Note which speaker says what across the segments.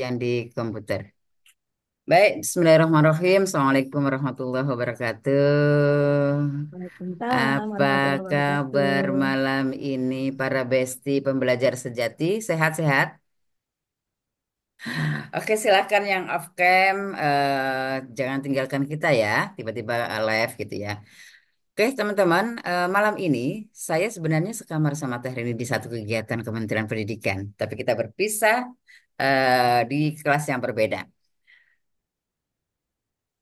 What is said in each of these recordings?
Speaker 1: yang di komputer. Baik, Bismillahirrahmanirrahim. Assalamualaikum warahmatullahi wabarakatuh.
Speaker 2: Waalaikumsalam
Speaker 1: Apa
Speaker 2: warahmatullahi
Speaker 1: kabar
Speaker 2: wabarakatuh.
Speaker 1: malam ini para besti pembelajar sejati? Sehat-sehat? Oke, silakan yang off cam, jangan tinggalkan kita ya, tiba-tiba live gitu ya. Oke, teman-teman, malam ini saya sebenarnya sekamar sama Teh Rini di satu kegiatan Kementerian Pendidikan, tapi kita berpisah di kelas yang berbeda.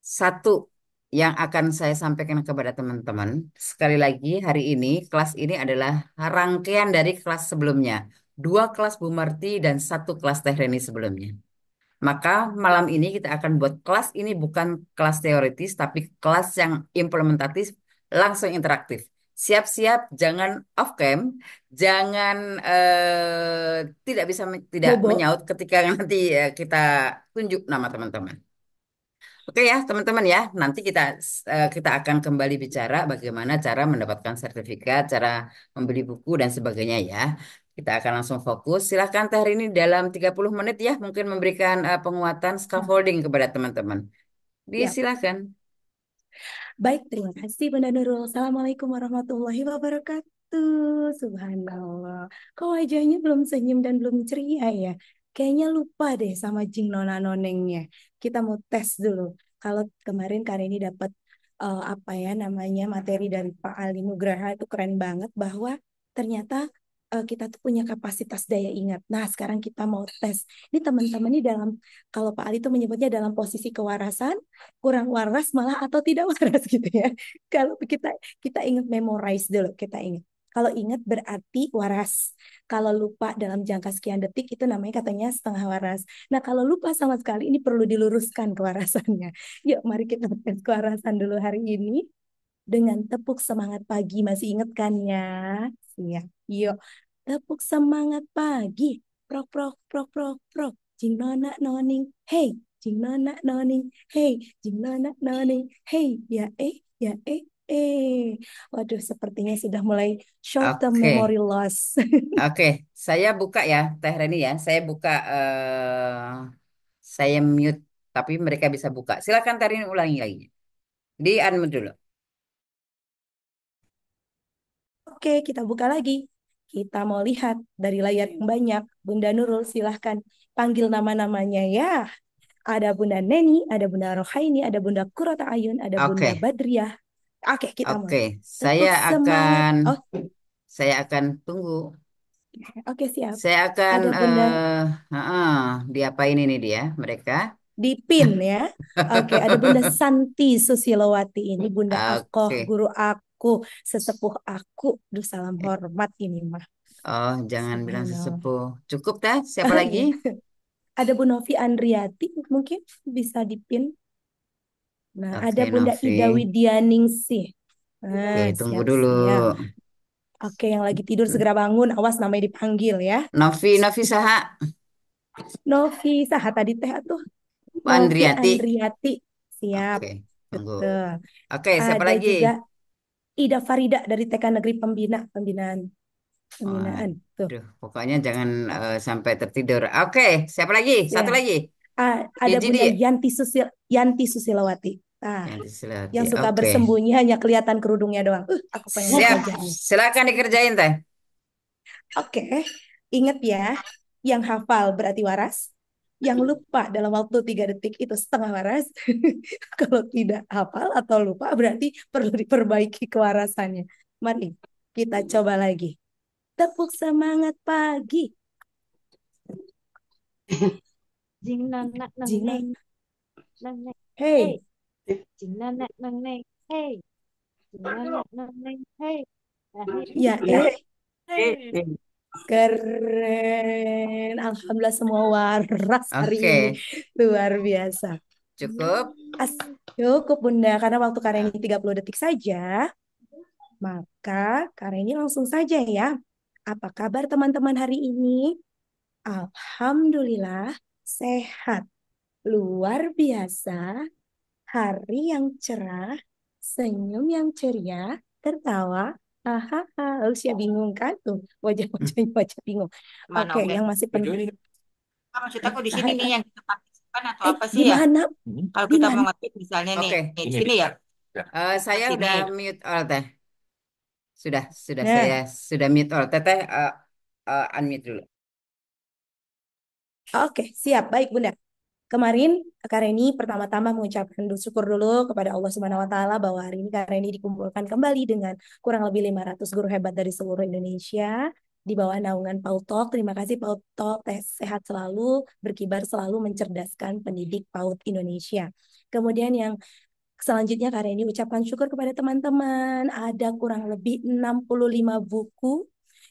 Speaker 1: Satu yang akan saya sampaikan kepada teman-teman, sekali lagi hari ini kelas ini adalah rangkaian dari kelas sebelumnya. Dua kelas Bu Marti dan satu kelas Teh Reni sebelumnya. Maka malam ini kita akan buat kelas ini bukan kelas teoritis, tapi kelas yang implementatif, langsung interaktif. Siap-siap, jangan off cam, jangan tidak bisa tidak
Speaker 2: Bobo.
Speaker 1: menyaut ketika nanti kita tunjuk nama teman-teman. Oke ya, teman-teman ya. Nanti kita akan kembali bicara bagaimana cara mendapatkan sertifikat, cara membeli buku dan sebagainya ya. Kita akan langsung fokus. Silahkan Teh Rini dalam 30 menit ya mungkin memberikan penguatan
Speaker 2: Nah,
Speaker 1: scaffolding kepada teman-teman.
Speaker 2: ya.
Speaker 1: Disilakan.
Speaker 2: Baik, terima kasih Bunda Nurul. Assalamualaikum warahmatullahi wabarakatuh. Subhanallah. Kok wajahnya belum senyum dan belum ceria ya? Kayaknya lupa deh sama Jing Nona Nonengnya. Kita mau tes dulu. Kalau kemarin Kak ini dapat apa ya namanya materi dari Pak Ali Nugraha itu keren banget bahwa ternyata kita tuh punya kapasitas daya ingat. Nah, sekarang kita mau tes. Ini teman-teman ini dalam kalau Pak Ali itu menyebutnya dalam posisi kewarasan, kurang waras malah atau tidak waras gitu ya. Kalau kita kita ingat memorize dulu, kita ingat. Kalau ingat berarti waras. Kalau lupa dalam jangka sekian detik itu namanya katanya setengah waras. Nah, kalau lupa sama sekali ini perlu diluruskan kewarasannya. Yuk, mari kita tes kewarasan dulu hari ini dengan tepuk semangat pagi. Masih ingat kan ya? Siap. Yuk, tepuk semangat pagi. Prok prok prok prok prok. Jing nona noning. Hey, jing nona noning. Hey, jing nona noning. Hey, ya eh. Waduh, sepertinya sudah mulai short term
Speaker 1: Oke,
Speaker 2: memory loss.
Speaker 1: oke. Saya buka ya Teh Reni ya. Saya buka, saya mute, tapi mereka bisa buka. Silakan Teh Reni ulangi lagi. Di unmute dulu.
Speaker 2: Oke, kita buka lagi. Kita mau lihat dari layar yang banyak. Bunda Nurul, silahkan panggil nama-namanya ya. Ada Bunda Neni, ada Bunda Rohaini, ada Bunda Kurata Ayun, ada Bunda
Speaker 1: Oke,
Speaker 2: Badriah. Oke, kita
Speaker 1: oke.
Speaker 2: mulai.
Speaker 1: Saya
Speaker 2: Tepuk semangat.
Speaker 1: akan
Speaker 2: Oh,
Speaker 1: Saya akan tunggu.
Speaker 2: oke siap.
Speaker 1: Saya akan
Speaker 2: Ada Bunda
Speaker 1: diapain ini dia mereka.
Speaker 2: Dipin ya. Oke, ada Bunda Santi Susilowati ini Bunda Akoh,
Speaker 1: Oke.
Speaker 2: guru aku, sesepuh aku. Duh, salam hormat ini mah.
Speaker 1: Oh, jangan bilang
Speaker 2: Subhanallah.
Speaker 1: sesepuh. Cukup dah. Siapa lagi?
Speaker 2: Iya. Ada Bu Novi Andriati mungkin bisa dipin. Nah, ada
Speaker 1: Oke,
Speaker 2: Bunda
Speaker 1: Novi.
Speaker 2: Ida Widianingsih.
Speaker 1: Oke,
Speaker 2: Nah,
Speaker 1: tunggu dulu.
Speaker 2: siap-siap. Oke, yang lagi tidur segera bangun. Awas namanya dipanggil ya.
Speaker 1: Novi Saha,
Speaker 2: Novi, saha tadi teh tuh.
Speaker 1: Bu
Speaker 2: Novi
Speaker 1: Andriati.
Speaker 2: Andriati. Siap.
Speaker 1: Oke, tunggu.
Speaker 2: Betul.
Speaker 1: Oke, siapa
Speaker 2: Ada
Speaker 1: lagi?
Speaker 2: juga Ida Farida dari TK Negeri Pembinaan. Pembinaan. Tuh,
Speaker 1: Aduh, pokoknya jangan sampai tertidur. Oke, siapa lagi? Satu
Speaker 2: ya.
Speaker 1: lagi.
Speaker 2: Ada
Speaker 1: Gigi
Speaker 2: Bunda
Speaker 1: dia.
Speaker 2: Yanti Susilawati. Nah,
Speaker 1: Yang diselati.
Speaker 2: yang suka
Speaker 1: Oke.
Speaker 2: bersembunyi hanya kelihatan kerudungnya doang. Aku pengen lihat
Speaker 1: Siap.
Speaker 2: wajahnya.
Speaker 1: Silakan dikerjain, Teh.
Speaker 2: Oke, ingat ya, yang hafal berarti waras, yang lupa dalam waktu 3 detik itu setengah waras. Kalau tidak hafal atau lupa berarti perlu diperbaiki kewarasannya. Mari kita coba lagi. Tepuk semangat pagi.
Speaker 3: Jing nan nak nang
Speaker 2: Jina,
Speaker 3: neng nang neng hey,
Speaker 2: hey,
Speaker 3: jing nan nak nang neng hey, jing nan nak nang neng hey, ah hey
Speaker 2: ya
Speaker 3: ya
Speaker 2: eh, keren. Alhamdulillah semua waras hari ini.
Speaker 1: Oke,
Speaker 2: Luar biasa.
Speaker 1: cukup.
Speaker 2: As Cukup Bunda, karena waktu karena ini 30 detik saja, maka karena ini langsung saja ya. Apa kabar teman-teman hari ini? Alhamdulillah sehat. Luar biasa. Hari yang cerah, senyum yang ceria, tertawa. Hahaha, Usia bingung kan tuh wajah-wajahnya wajah bingung.
Speaker 3: mana
Speaker 2: Oke,
Speaker 3: oke
Speaker 2: yang masih
Speaker 3: video
Speaker 2: penting
Speaker 3: ini
Speaker 4: maksud aku di sini nih yang kita partisipan atau apa
Speaker 2: Di
Speaker 4: sih ya?
Speaker 2: mana?
Speaker 4: Kalau
Speaker 2: Di
Speaker 4: kita mau
Speaker 2: mana?
Speaker 4: ngetik misalnya nih,
Speaker 1: Oke,
Speaker 4: di sini ya,
Speaker 1: saya
Speaker 4: sini.
Speaker 1: udah mute all teh. Sudah saya
Speaker 2: Nah,
Speaker 1: sudah mute all. Teteh unmute dulu.
Speaker 2: oke, siap. Baik, Bunda. Kemarin Kak Reni pertama-tama mengucapkan syukur dulu kepada Allah Subhanahu wa taala bahwa hari ini Kak Reni dikumpulkan kembali dengan kurang lebih 500 guru hebat dari seluruh Indonesia di bawah naungan Paul Talk. Terima kasih Paul Talk, sehat selalu, berkibar selalu mencerdaskan pendidik PAUD Indonesia. Kemudian yang selanjutnya Kak Reni ucapkan syukur kepada teman-teman. Ada kurang lebih 65 buku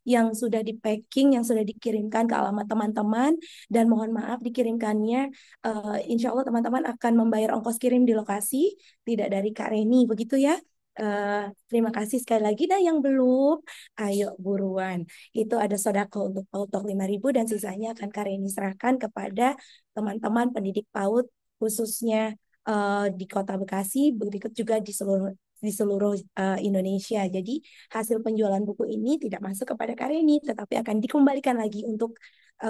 Speaker 2: yang sudah di packing, yang sudah dikirimkan ke alamat teman-teman. Dan mohon maaf dikirimkannya, insya Allah teman-teman akan membayar ongkos kirim di lokasi, tidak dari Kak Reni, begitu ya. Terima kasih sekali lagi. Nah yang belum, ayo buruan. Itu ada sodako untuk PAUD Talk 5.000 dan sisanya akan Kak Reni serahkan kepada teman-teman pendidik PAUD khususnya di Kota Bekasi, berikut juga di seluruh Indonesia. Jadi hasil penjualan buku ini tidak masuk kepada Kareni, tetapi akan dikembalikan lagi untuk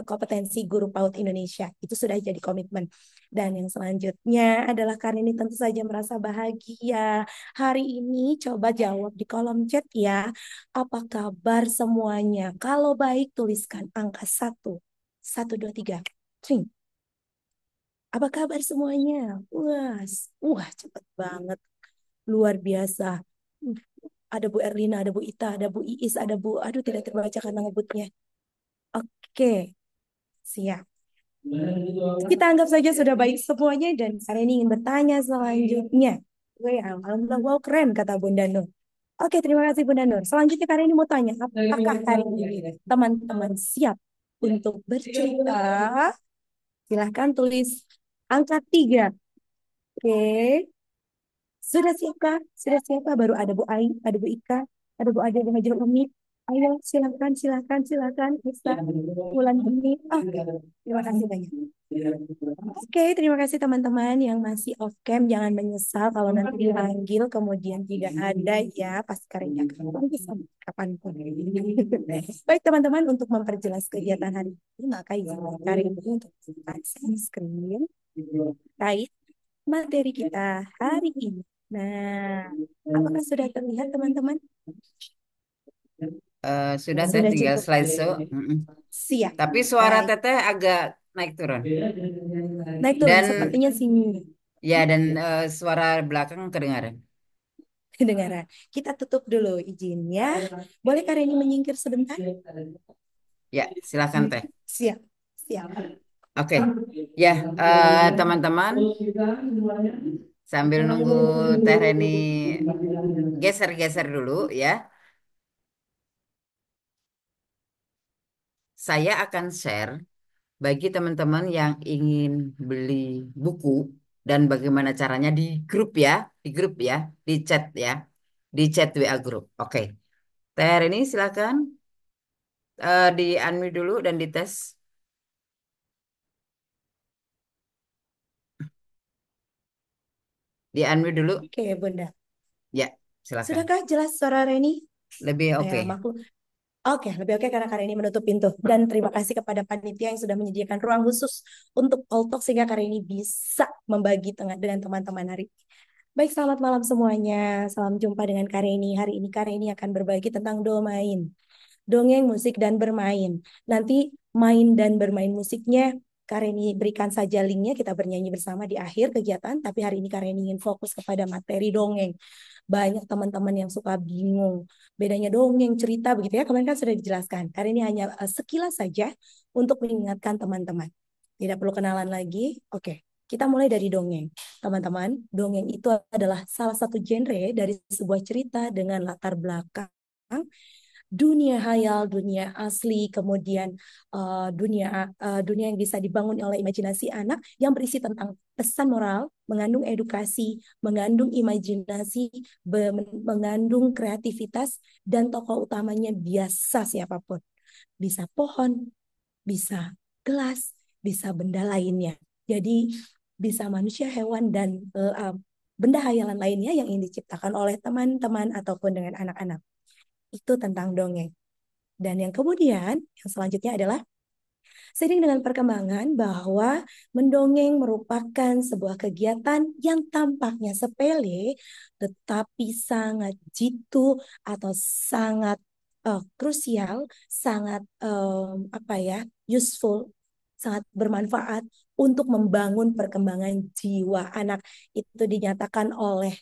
Speaker 2: kompetensi guru PAUD Indonesia. Itu sudah jadi komitmen. Dan yang selanjutnya adalah Kareni tentu saja merasa bahagia. Hari ini coba jawab di kolom chat ya. Apa kabar semuanya? Kalau baik tuliskan angka 1. 1, 2, 3. Tring. Apa kabar semuanya? Cepet banget. Luar biasa. Uh, Ada Bu Erlina, ada Bu Ita, ada Bu Iis, ada Bu... Aduh, tidak terbaca karena ngebutnya. Oke, siap. Kita anggap saja sudah baik semuanya dan saya ini ingin bertanya selanjutnya. Alhamdulillah, wow keren kata Bunda Nur. Oke, terima kasih Bunda Nur. Selanjutnya kali ini mau tanya, apakah hari ini teman-teman siap untuk bercerita? Silahkan tulis angka 3. Oke. Sudah siapkah? Sudah siapkah? Baru ada Bu Ai, ada Bu Ika, ada Bu Ade, Bu Hajar Umi. Ayo, silakan, silakan, silakan. Bisa bulan ini. Terima kasih banyak. Oke, terima kasih teman-teman yang masih off cam. Jangan menyesal kalau nanti dipanggil kemudian tidak ada ya pas karya panggil sampai kapanpun. Baik teman-teman, untuk memperjelas kegiatan hari ini, maka izin karya ini untuk screen terkait materi kita hari ini. Nah, apakah sudah terlihat teman-teman?
Speaker 1: Sudah teh
Speaker 2: Sudah
Speaker 1: tinggal
Speaker 2: cukup
Speaker 1: slideshow. Mm-mm.
Speaker 2: siap.
Speaker 1: Tapi suara
Speaker 2: Baik.
Speaker 1: teteh agak naik turun.
Speaker 2: Naik turun,
Speaker 1: Dan
Speaker 2: sepertinya sini
Speaker 1: ya dan suara belakang kedengaran.
Speaker 2: kedengaran. Kita tutup dulu izinnya. Boleh Kareni menyingkir sebentar?
Speaker 1: Ya, silakan teh.
Speaker 2: Siap, siap.
Speaker 1: Oke. Ya, teman-teman, sambil nunggu Teh Reni geser-geser dulu ya. Saya akan share bagi teman-teman yang ingin beli buku dan bagaimana caranya di grup ya, di chat WA grup. Oke. Teh Reni silakan di unmute dulu dan dites. Di unmute dulu.
Speaker 2: Oke, Bunda.
Speaker 1: Ya, silakan.
Speaker 2: Sudahkah jelas suara Reni?
Speaker 1: Lebih oke.
Speaker 2: Maklum. Oke, lebih oke karena Kareni menutup pintu. Dan terima kasih kepada panitia yang sudah menyediakan ruang khusus untuk All Talk sehingga Kareni bisa membagi tengah dengan teman-teman hari ini. Baik, selamat malam semuanya. Salam jumpa dengan Kareni. Hari ini Kareni akan berbagi tentang domain. Dongeng, musik, dan bermain. Nanti main dan bermain musiknya Kareni berikan saja linknya, kita bernyanyi bersama di akhir kegiatan, tapi hari ini Kareni ingin fokus kepada materi dongeng. Banyak teman-teman yang suka bingung, bedanya dongeng, cerita, begitu ya, kemarin kan sudah dijelaskan. Kareni hanya sekilas saja untuk mengingatkan teman-teman. Tidak perlu kenalan lagi, oke. Kita mulai dari dongeng. Teman-teman, dongeng itu adalah salah satu genre dari sebuah cerita dengan latar belakang dunia hayal, dunia asli, kemudian dunia yang bisa dibangun oleh imajinasi anak yang berisi tentang pesan moral, mengandung edukasi, mengandung imajinasi, mengandung kreativitas, dan tokoh utamanya biasa siapapun. Bisa pohon, bisa gelas, bisa benda lainnya. Jadi bisa manusia, hewan, dan benda hayalan lainnya yang ingin diciptakan oleh teman-teman ataupun dengan anak-anak. Itu tentang dongeng. Dan yang kemudian, yang selanjutnya adalah Seiring dengan perkembangan bahwa mendongeng merupakan sebuah kegiatan yang tampaknya sepele, tetapi sangat jitu atau sangat krusial, sangat apa ya, useful, sangat bermanfaat untuk membangun perkembangan jiwa anak. Itu dinyatakan oleh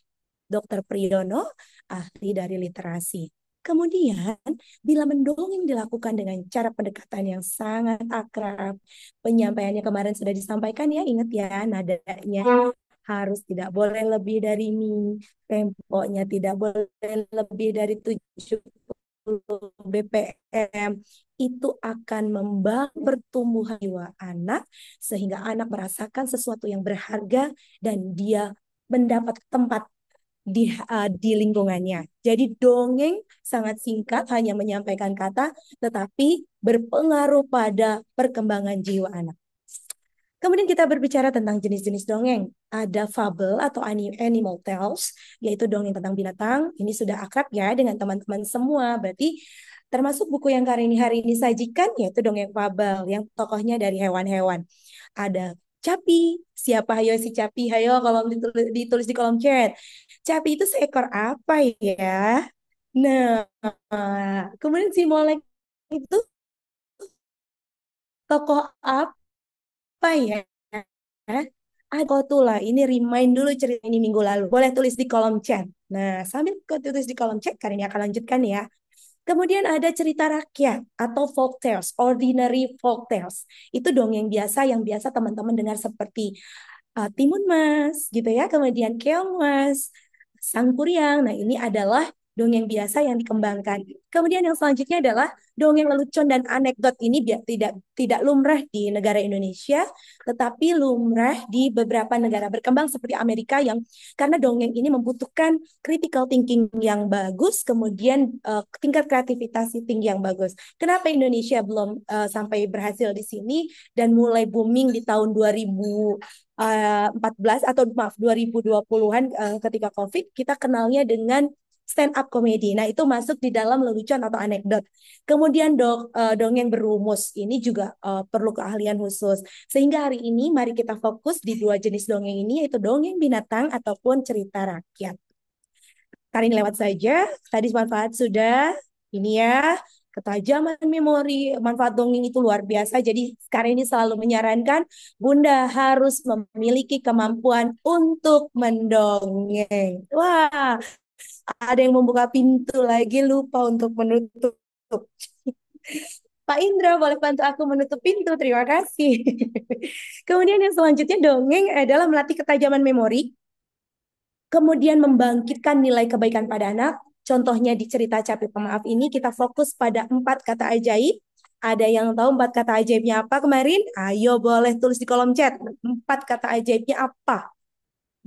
Speaker 2: Dr. Priyono, ahli dari literasi. Kemudian, bila mendongeng dilakukan dengan cara pendekatan yang sangat akrab, penyampaiannya kemarin sudah disampaikan ya, ingat ya, nadanya harus tidak boleh lebih dari mi, temponya tidak boleh lebih dari 70 BPM, itu akan membangun pertumbuhan jiwa anak sehingga anak merasakan sesuatu yang berharga dan dia mendapat tempat di lingkungannya. Jadi dongeng sangat singkat, hanya menyampaikan kata, tetapi berpengaruh pada perkembangan jiwa anak. Kemudian kita berbicara tentang jenis-jenis dongeng. Ada fable atau animal tales, yaitu dongeng tentang binatang. Ini sudah akrab ya dengan teman-teman semua. Berarti termasuk buku yang hari ini sajikan, yaitu dongeng fable, yang tokohnya dari hewan-hewan. Ada Capi. Siapa hayo si Capi? Hayo kalau ditulis di kolom chat. Capi itu seekor apa ya? Nah, kemudian si Molek itu tokoh apa ya? Aku tuh lah, ini remind dulu cerita ini minggu lalu. Boleh tulis di kolom chat. Nah, sambil kau tulis di kolom chat, Karin akan lanjutkan ya. Kemudian ada cerita rakyat atau folk tales, ordinary folk tales. Itu dongeng biasa yang biasa teman-teman dengar seperti Timun Mas, gitu ya. Kemudian Keong Mas, Sang Kuryang. Nah, ini adalah dongeng biasa yang dikembangkan. Kemudian yang selanjutnya adalah dongeng lelucon dan anekdot. Ini tidak lumrah di negara Indonesia, tetapi lumrah di beberapa negara berkembang seperti Amerika, yang karena dongeng ini membutuhkan critical thinking yang bagus, kemudian tingkat kreativitas tinggi yang bagus. Kenapa Indonesia belum sampai berhasil di sini dan mulai booming di tahun 2014 atau maaf 2020-an, ketika COVID kita kenalnya dengan stand up comedy. Nah, itu masuk di dalam lelucon atau anekdot. Kemudian dongeng berumus ini juga perlu keahlian khusus. Sehingga hari ini mari kita fokus di dua jenis dongeng ini, yaitu dongeng binatang ataupun cerita rakyat. Kali ini lewat saja. Tadi manfaat sudah. Ini ya, ketajaman memori, manfaat dongeng itu luar biasa. Jadi sekarang ini selalu menyarankan Bunda harus memiliki kemampuan untuk mendongeng. Wah, ada yang membuka pintu lagi, lupa untuk menutup. Pak Indra, boleh bantu aku menutup pintu? Terima kasih. Kemudian yang selanjutnya, dongeng adalah melatih ketajaman memori, kemudian membangkitkan nilai kebaikan pada anak. Contohnya di cerita Capi Pemaaf ini kita fokus pada 4 kata ajaib. Ada yang tahu 4 kata ajaibnya apa kemarin? Ayo boleh tulis di kolom chat. 4 kata ajaibnya apa?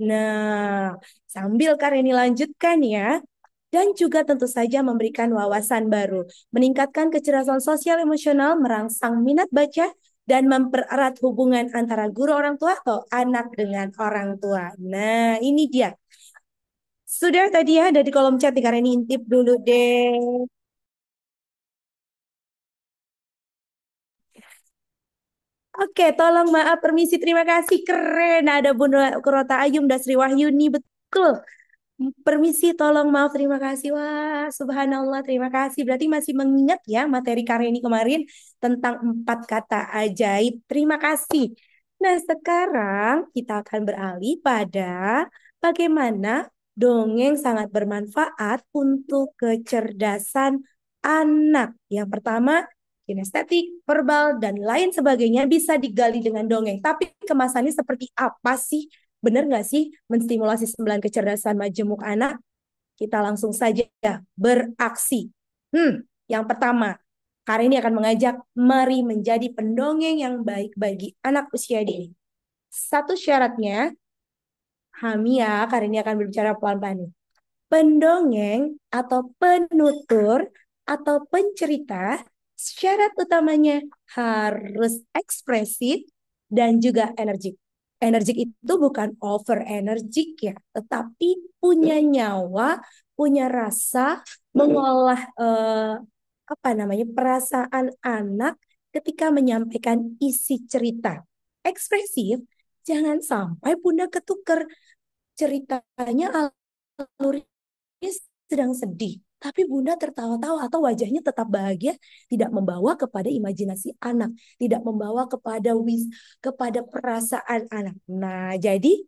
Speaker 2: Nah, sambil Karini lanjutkan ya. Dan juga tentu saja memberikan wawasan baru, meningkatkan kecerdasan sosial emosional, merangsang minat baca, dan mempererat hubungan antara guru orang tua atau anak dengan orang tua. Nah, ini dia. Sudah tadi ya, ada di kolom chat, karena ini intip dulu deh. Oke, tolong maaf, permisi, terima kasih, keren. Ada Bunda Kurota Ayum dan Sri Wahyuni, betul. Permisi, tolong maaf, terima kasih. Wah, subhanallah, terima kasih. Berarti masih mengingat ya materi karya ini kemarin tentang 4 kata ajaib. Terima kasih. Nah, sekarang kita akan beralih pada bagaimana dongeng sangat bermanfaat untuk kecerdasan anak. Yang pertama, kinestetik, verbal, dan lain sebagainya bisa digali dengan dongeng. Tapi kemasannya seperti apa sih? Benar nggak sih menstimulasi 9 kecerdasan majemuk anak? Kita langsung saja beraksi. Yang pertama, hari ini akan mengajak mari menjadi pendongeng yang baik bagi anak usia dini. Satu syaratnya, Hamia, hari ini akan berbicara pelan-pelan. Pendongeng atau penutur atau pencerita, syarat utamanya harus ekspresif dan juga energik. Energik itu bukan over energik ya, tetapi punya nyawa, punya rasa, mengolah apa namanya perasaan anak ketika menyampaikan isi cerita. Ekspresif, jangan sampai Bunda ketuker. Ceritanya alurnya sedang sedih, tapi Bunda tertawa-tawa atau wajahnya tetap bahagia, tidak membawa kepada imajinasi anak, tidak membawa kepada perasaan anak. Nah, jadi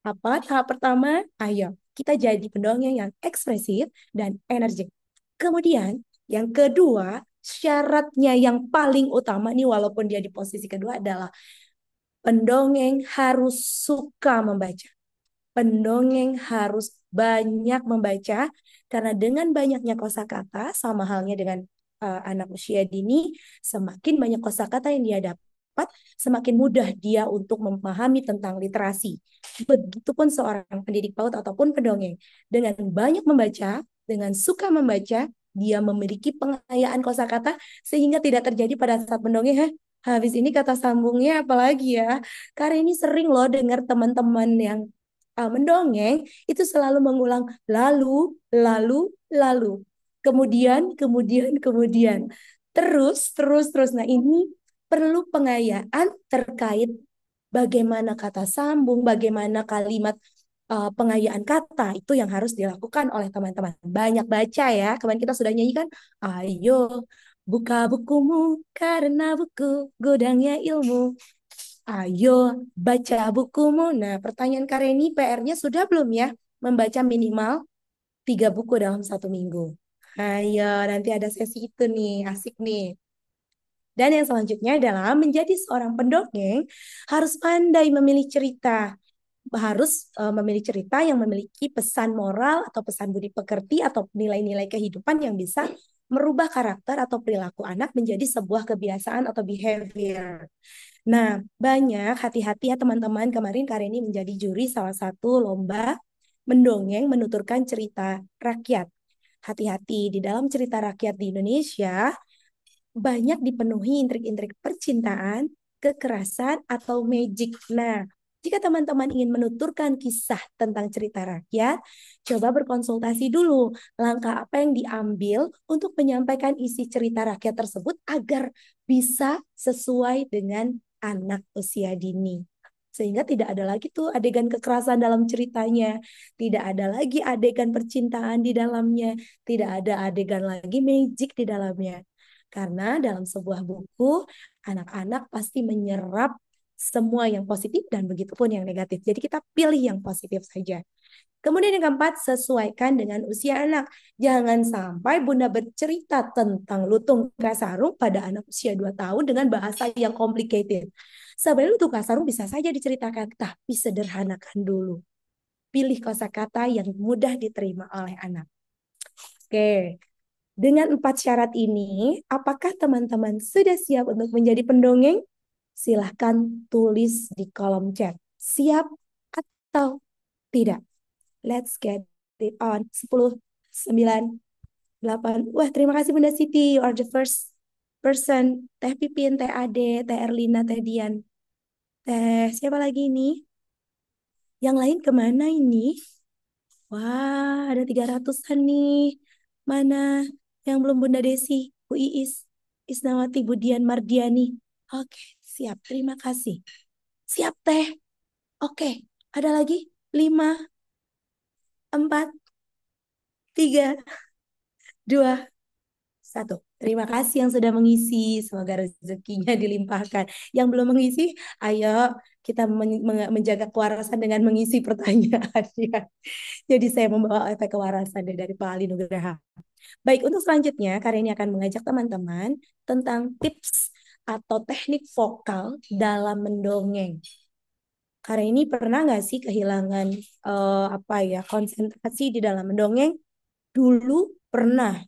Speaker 2: apa tahap pertama? Ayo, kita jadi pendongeng yang ekspresif dan energik. Kemudian, yang kedua, syaratnya yang paling utama nih, walaupun dia di posisi kedua adalah pendongeng harus suka membaca. Pendongeng harus banyak membaca karena dengan banyaknya kosakata sama halnya dengan anak usia dini, semakin banyak kosakata yang dia dapat, semakin mudah dia untuk memahami tentang literasi. Begitupun seorang pendidik PAUD ataupun pendongeng, dengan banyak membaca, dengan suka membaca, dia memiliki pengayaan kosakata sehingga tidak terjadi pada saat mendongeng, habis ini kata sambungnya apalagi ya. Karena ini sering loh dengar teman-teman yang mendongeng itu selalu mengulang lalu, lalu, lalu. Kemudian. Terus. Nah, ini perlu pengayaan terkait bagaimana kata sambung, bagaimana kalimat pengayaan kata itu yang harus dilakukan oleh teman-teman. Banyak baca ya. Kemarin kita sudah nyanyikan, ayo buka bukumu karena buku gudangnya ilmu. Ayo baca bukumu. Nah, pertanyaan Kareni PR-nya sudah belum ya? Membaca minimal 3 buku dalam 1 minggu. Ayo, nanti ada sesi itu nih, asik nih. Dan yang selanjutnya adalah menjadi seorang pendongeng harus pandai memilih cerita, harus memilih cerita yang memiliki pesan moral atau pesan budi pekerti atau nilai-nilai kehidupan yang bisa merubah karakter atau perilaku anak menjadi sebuah kebiasaan atau behavior. Nah, banyak hati-hati ya teman-teman. Kemarin Kareni menjadi juri salah satu lomba mendongeng menuturkan cerita rakyat. Hati-hati di dalam cerita rakyat di Indonesia banyak dipenuhi intrik-intrik percintaan, kekerasan, atau magic. Nah, jika teman-teman ingin menuturkan kisah tentang cerita rakyat, coba berkonsultasi dulu langkah apa yang diambil untuk menyampaikan isi cerita rakyat tersebut agar bisa sesuai dengan anak usia dini. Sehingga tidak ada lagi tuh adegan kekerasan dalam ceritanya, tidak ada lagi adegan percintaan di dalamnya, tidak ada adegan lagi magic di dalamnya. Karena dalam sebuah buku, anak-anak pasti menyerap semua yang positif dan begitu pun yang negatif. Jadi kita pilih yang positif saja. Kemudian yang keempat, sesuaikan dengan usia anak. Jangan sampai Bunda bercerita tentang lutung kasarung pada anak usia 2 tahun dengan bahasa yang complicated. Sebenarnya lutung kasarung bisa saja diceritakan, tapi sederhanakan dulu. Pilih kosakata yang mudah diterima oleh anak. Oke, dengan 4 syarat ini, apakah teman-teman sudah siap untuk menjadi pendongeng? Silahkan tulis di kolom chat. Siap atau tidak? Let's get it on. 10, 9, 8. Wah, terima kasih Bunda Siti. You are the first person. Teh Pipin, Teh Ade, Teh Erlina, Teh Dian. Teh siapa lagi ini? Yang lain kemana ini? Wah, ada 300-an nih. Mana yang belum Bunda Desi? Bu Iis, Isnawati, Budian, Mardiani. Oke, siap. Terima kasih. Siap, Teh. Oke, ada lagi? 5, 4, 3, 2, 1. Terima kasih yang sudah mengisi. Semoga rezekinya dilimpahkan. Yang belum mengisi, ayo kita menjaga kewarasan dengan mengisi pertanyaan. Jadi saya membawa efek kewarasan dari Pak Ali Nugraha. Baik, untuk selanjutnya, Kak ini akan mengajak teman-teman tentang tips atau teknik vokal dalam mendongeng. Kak ini pernah nggak sih kehilangan konsentrasi di dalam mendongeng? Dulu pernah,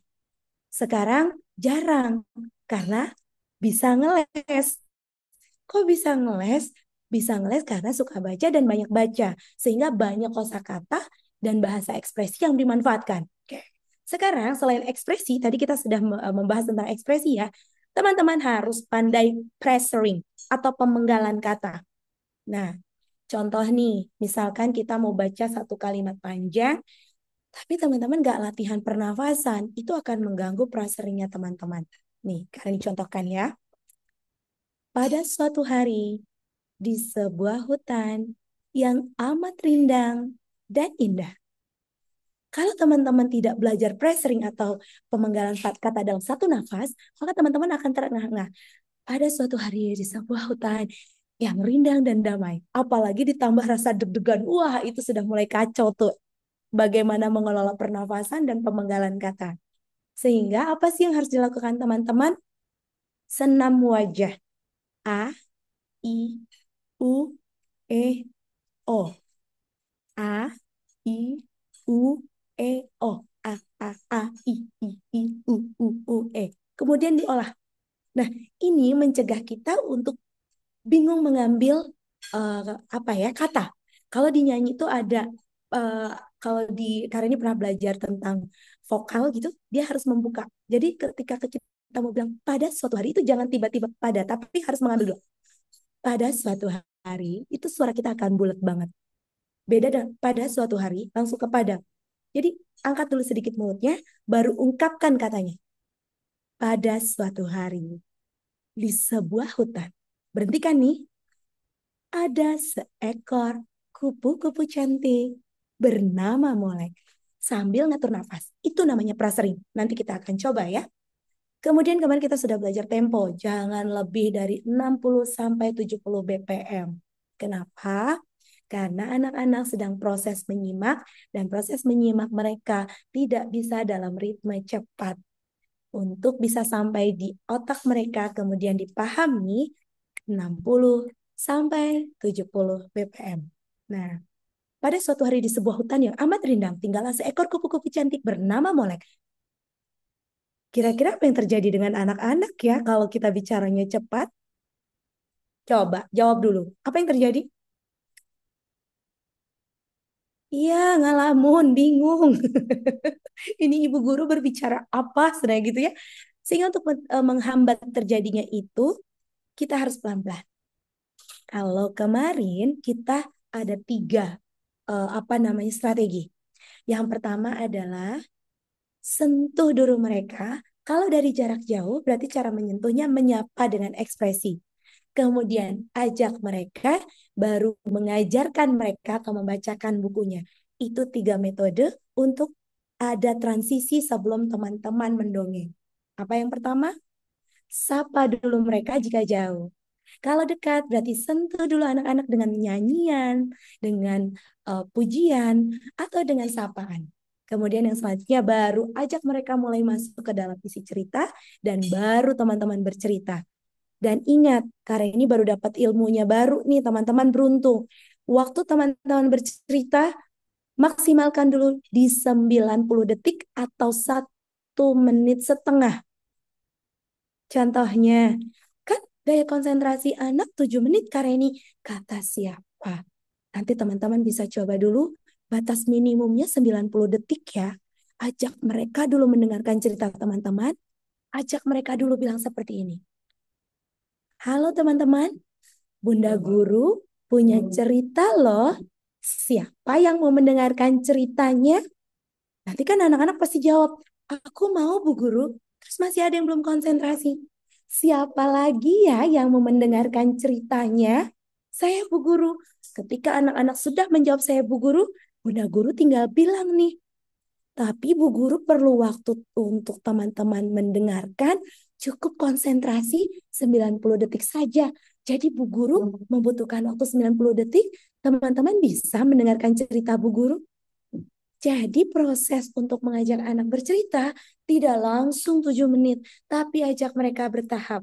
Speaker 2: sekarang jarang karena bisa ngeles. Kok bisa ngeles? Bisa ngeles karena suka baca dan banyak baca, sehingga banyak kosakata dan bahasa ekspresi yang dimanfaatkan. Oke. Sekarang selain ekspresi, tadi kita sudah membahas tentang ekspresi ya, teman-teman harus pandai pressuring atau pemenggalan kata. Nah, contoh nih, misalkan kita mau baca satu kalimat panjang, tapi teman-teman nggak latihan pernafasan, itu akan mengganggu pressuringnya teman-teman. Nih, kalian contohkan ya. pada suatu hari di sebuah hutan yang amat rindang dan indah. Kalau teman-teman tidak belajar pressing atau pemenggalan kata dalam satu nafas, maka teman-teman akan terengah-engah. Pada suatu hari di sebuah hutan yang rindang dan damai. Apalagi ditambah rasa deg-degan. Wah, itu sudah mulai kacau tuh. Bagaimana mengelola pernafasan dan pemenggalan kata. Sehingga apa sih yang harus dilakukan teman-teman? Senam wajah. A, I, U, E, O. A, I, U, E, O. A, I, U, E. Kemudian diolah. Nah, ini mencegah kita untuk bingung mengambil kata. Kalau dinyanyi itu ada kalau di karena ini pernah belajar tentang vokal gitu, dia harus membuka. Jadi ketika kita mau bilang pada suatu hari itu jangan tiba-tiba pada, tapi harus mengambil dulu. Pada suatu hari itu suara kita akan bulat banget. Beda dengan pada suatu hari langsung ke pada. Jadi angkat dulu sedikit mulutnya, baru ungkapkan katanya. Pada suatu hari di sebuah hutan. Berhentikan nih. Ada seekor kupu-kupu cantik bernama Molek. Sambil ngatur nafas. Itu namanya prasering. Nanti kita akan coba ya. Kemudian kemarin kita sudah belajar tempo. Jangan lebih dari 60 sampai 70 BPM. Kenapa? Karena anak-anak sedang proses menyimak dan proses menyimak mereka tidak bisa dalam ritme cepat. Untuk bisa sampai di otak mereka kemudian dipahami 60 sampai 70 BPM. Nah, pada suatu hari di sebuah hutan yang amat rindang, tinggallah seekor kupu-kupu cantik bernama Molek. Kira-kira apa yang terjadi dengan anak-anak ya kalau kita bicaranya cepat? Coba jawab dulu. Apa yang terjadi? Iya, ngalamun, bingung. Ini ibu guru berbicara apa sebenarnya gitu ya. Sehingga untuk menghambat terjadinya itu, kita harus pelan-pelan. Kalau kemarin kita ada 3 strategi. Yang pertama adalah sentuh dulu mereka. Kalau dari jarak jauh berarti cara menyentuhnya menyapa dengan ekspresi. Kemudian ajak mereka, baru mengajarkan mereka atau membacakan bukunya. Itu 3 metode untuk ada transisi sebelum teman-teman mendongeng. Apa yang pertama? Sapa dulu mereka jika jauh. Kalau dekat berarti sentuh dulu anak-anak dengan nyanyian, dengan pujian, atau dengan sapaan. Kemudian yang selanjutnya baru ajak mereka mulai masuk ke dalam isi cerita dan baru teman-teman bercerita. Dan ingat, karena ini baru dapat ilmunya baru nih teman-teman beruntung. Waktu teman-teman bercerita, maksimalkan dulu di 90 detik atau 1,5 menit. Contohnya, kan daya konsentrasi anak 7 menit karena ini kata siapa. Nanti teman-teman bisa coba dulu, batas minimumnya 90 detik ya. Ajak mereka dulu mendengarkan cerita teman-teman, ajak mereka dulu bilang seperti ini. Halo teman-teman, Bunda Guru punya cerita loh. Siapa yang mau mendengarkan ceritanya? Nanti kan anak-anak pasti jawab, aku mau Bu Guru. Terus masih ada yang belum konsentrasi. Siapa lagi ya yang mau mendengarkan ceritanya? Saya Bu Guru. Ketika anak-anak sudah menjawab saya Bu Guru, Bunda Guru tinggal bilang nih. Tapi Bu Guru perlu waktu untuk teman-teman mendengarkan, cukup konsentrasi 90 detik saja. Jadi Bu Guru membutuhkan waktu 90 detik, teman-teman bisa mendengarkan cerita Bu Guru. Jadi proses untuk mengajak anak bercerita tidak langsung 7 menit, tapi ajak mereka bertahap.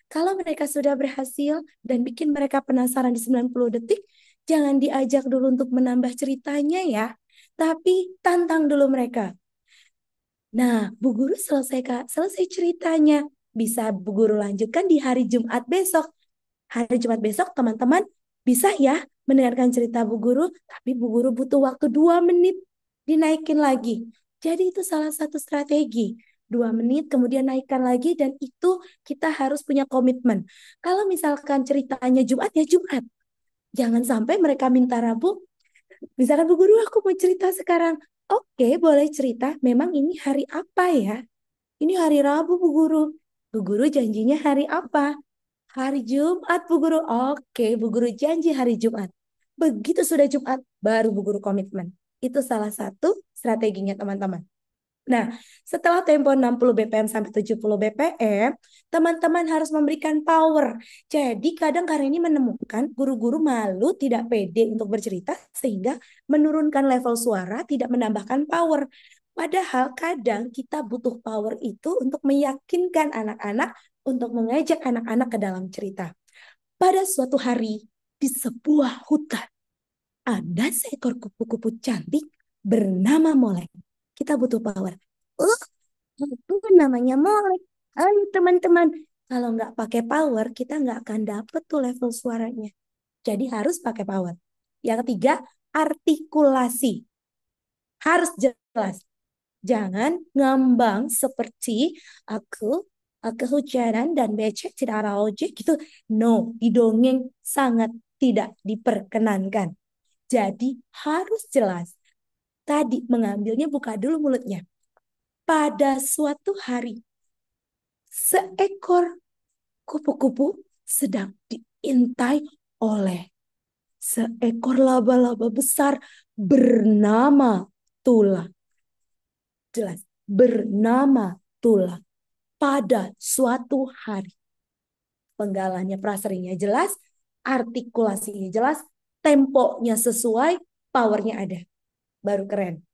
Speaker 2: Kalau mereka sudah berhasil dan bikin mereka penasaran di 90 detik, jangan diajak dulu untuk menambah ceritanya ya, tapi tantang dulu mereka. Nah, Bu Guru selesai ceritanya. Bisa Bu Guru lanjutkan di hari Jumat besok. Hari Jumat besok teman-teman bisa ya mendengarkan cerita Bu Guru, tapi Bu Guru butuh waktu 2 menit dinaikin lagi. Jadi itu salah satu strategi. 2 menit kemudian naikkan lagi dan itu kita harus punya komitmen. Kalau misalkan ceritanya Jumat ya Jumat. Jangan sampai mereka minta Rabu. Misalkan Bu Guru aku mau cerita sekarang. Oke, boleh cerita. Memang ini hari apa ya? Ini hari Rabu Bu Guru. Bu Guru janjinya hari apa? Hari Jumat, Bu Guru. Oke, Bu Guru janji hari Jumat. Begitu sudah Jumat, baru Bu Guru komitmen. Itu salah satu strateginya teman-teman. Nah, setelah tempo 60 BPM sampai 70 BPM, teman-teman harus memberikan power. Jadi kadang karena ini menemukan guru-guru malu, tidak pede untuk bercerita, sehingga menurunkan level suara, tidak menambahkan power. Padahal kadang kita butuh power itu untuk meyakinkan anak-anak, untuk mengajak anak-anak ke dalam cerita. Pada suatu hari, di sebuah hutan, ada seekor kupu-kupu cantik bernama Molek. Kita butuh power. Oh, itu namanya Molek. Ayo teman-teman, kalau nggak pakai power, kita nggak akan dapet tuh level suaranya. Jadi harus pakai power. Yang ketiga, artikulasi. Harus jelas. Jangan ngambang seperti aku, kehujanan dan becek tidak ada ojek gitu. No, di dongeng sangat tidak diperkenankan. Jadi harus jelas. Tadi mengambilnya buka dulu mulutnya. Pada suatu hari, seekor kupu-kupu sedang diintai oleh seekor laba-laba besar bernama Tula. Jelas, bernama Tula. Pada suatu hari. Penggalannya praseringnya jelas, artikulasinya jelas, temponya sesuai, powernya ada. Baru keren.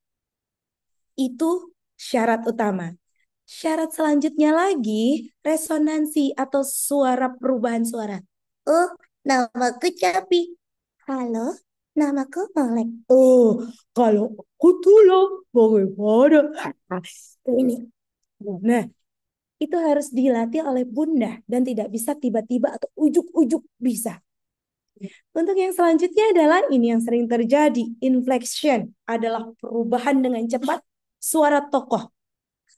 Speaker 2: Itu syarat utama. Syarat selanjutnya lagi, resonansi atau suara, perubahan suara. Oh, namaku Capi. Halo, namaku Molek. Oh, kalau aku tulang, bagaimana? Ini. Nah, itu harus dilatih oleh bunda dan tidak bisa tiba-tiba atau ujuk-ujuk bisa. Untuk yang selanjutnya adalah ini yang sering terjadi, inflection adalah perubahan dengan cepat suara tokoh.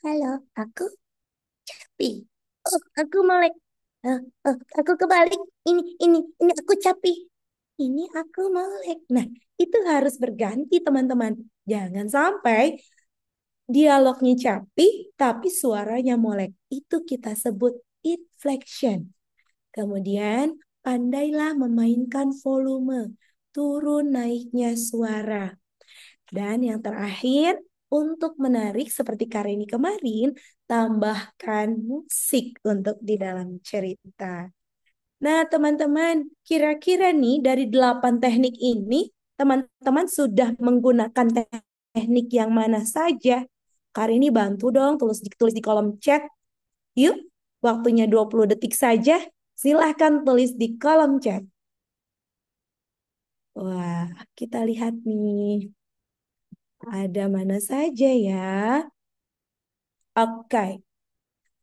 Speaker 2: Halo, aku Capi. Oh, aku Molek. Aku kebalik. Ini aku Capi. Ini aku Molek. Nah, itu harus berganti teman-teman. Jangan sampai dialognya Capi, tapi suaranya Molek. Itu kita sebut inflection. Kemudian, pandailah memainkan volume, turun naiknya suara. Dan yang terakhir, untuk menarik seperti Kareni kemarin, tambahkan musik untuk di dalam cerita. Nah, teman-teman, kira-kira nih dari 8 teknik ini, teman-teman sudah menggunakan teknik yang mana saja? Kareni bantu dong, tulis di kolom chat. Yuk, waktunya 20 detik saja. Silahkan tulis di kolom chat. Wah, kita lihat nih. Ada mana saja ya? Oke.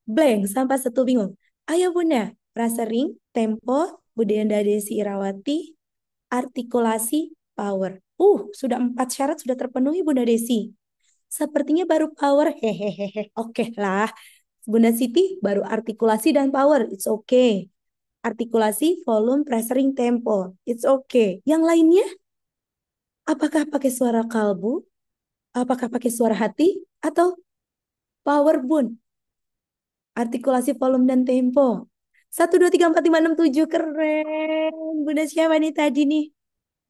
Speaker 2: Blank, sampai satu bingung. Ayo Bunda, Prasering, tempo, Budenda Desi Irawati, artikulasi, power. Sudah 4 syarat sudah terpenuhi Bunda Desi. Sepertinya baru power. Hehehe. Oke lah. Bunda Siti baru artikulasi dan power. It's okay. Artikulasi, volume, pressing, tempo. It's okay. Yang lainnya, apakah pakai suara kalbu? Apakah pakai suara hati? Atau power bun? Artikulasi, volume, dan tempo. 1, 2, 3, 4, 5, 6, 7. Keren. Bunda siapa nih tadi nih?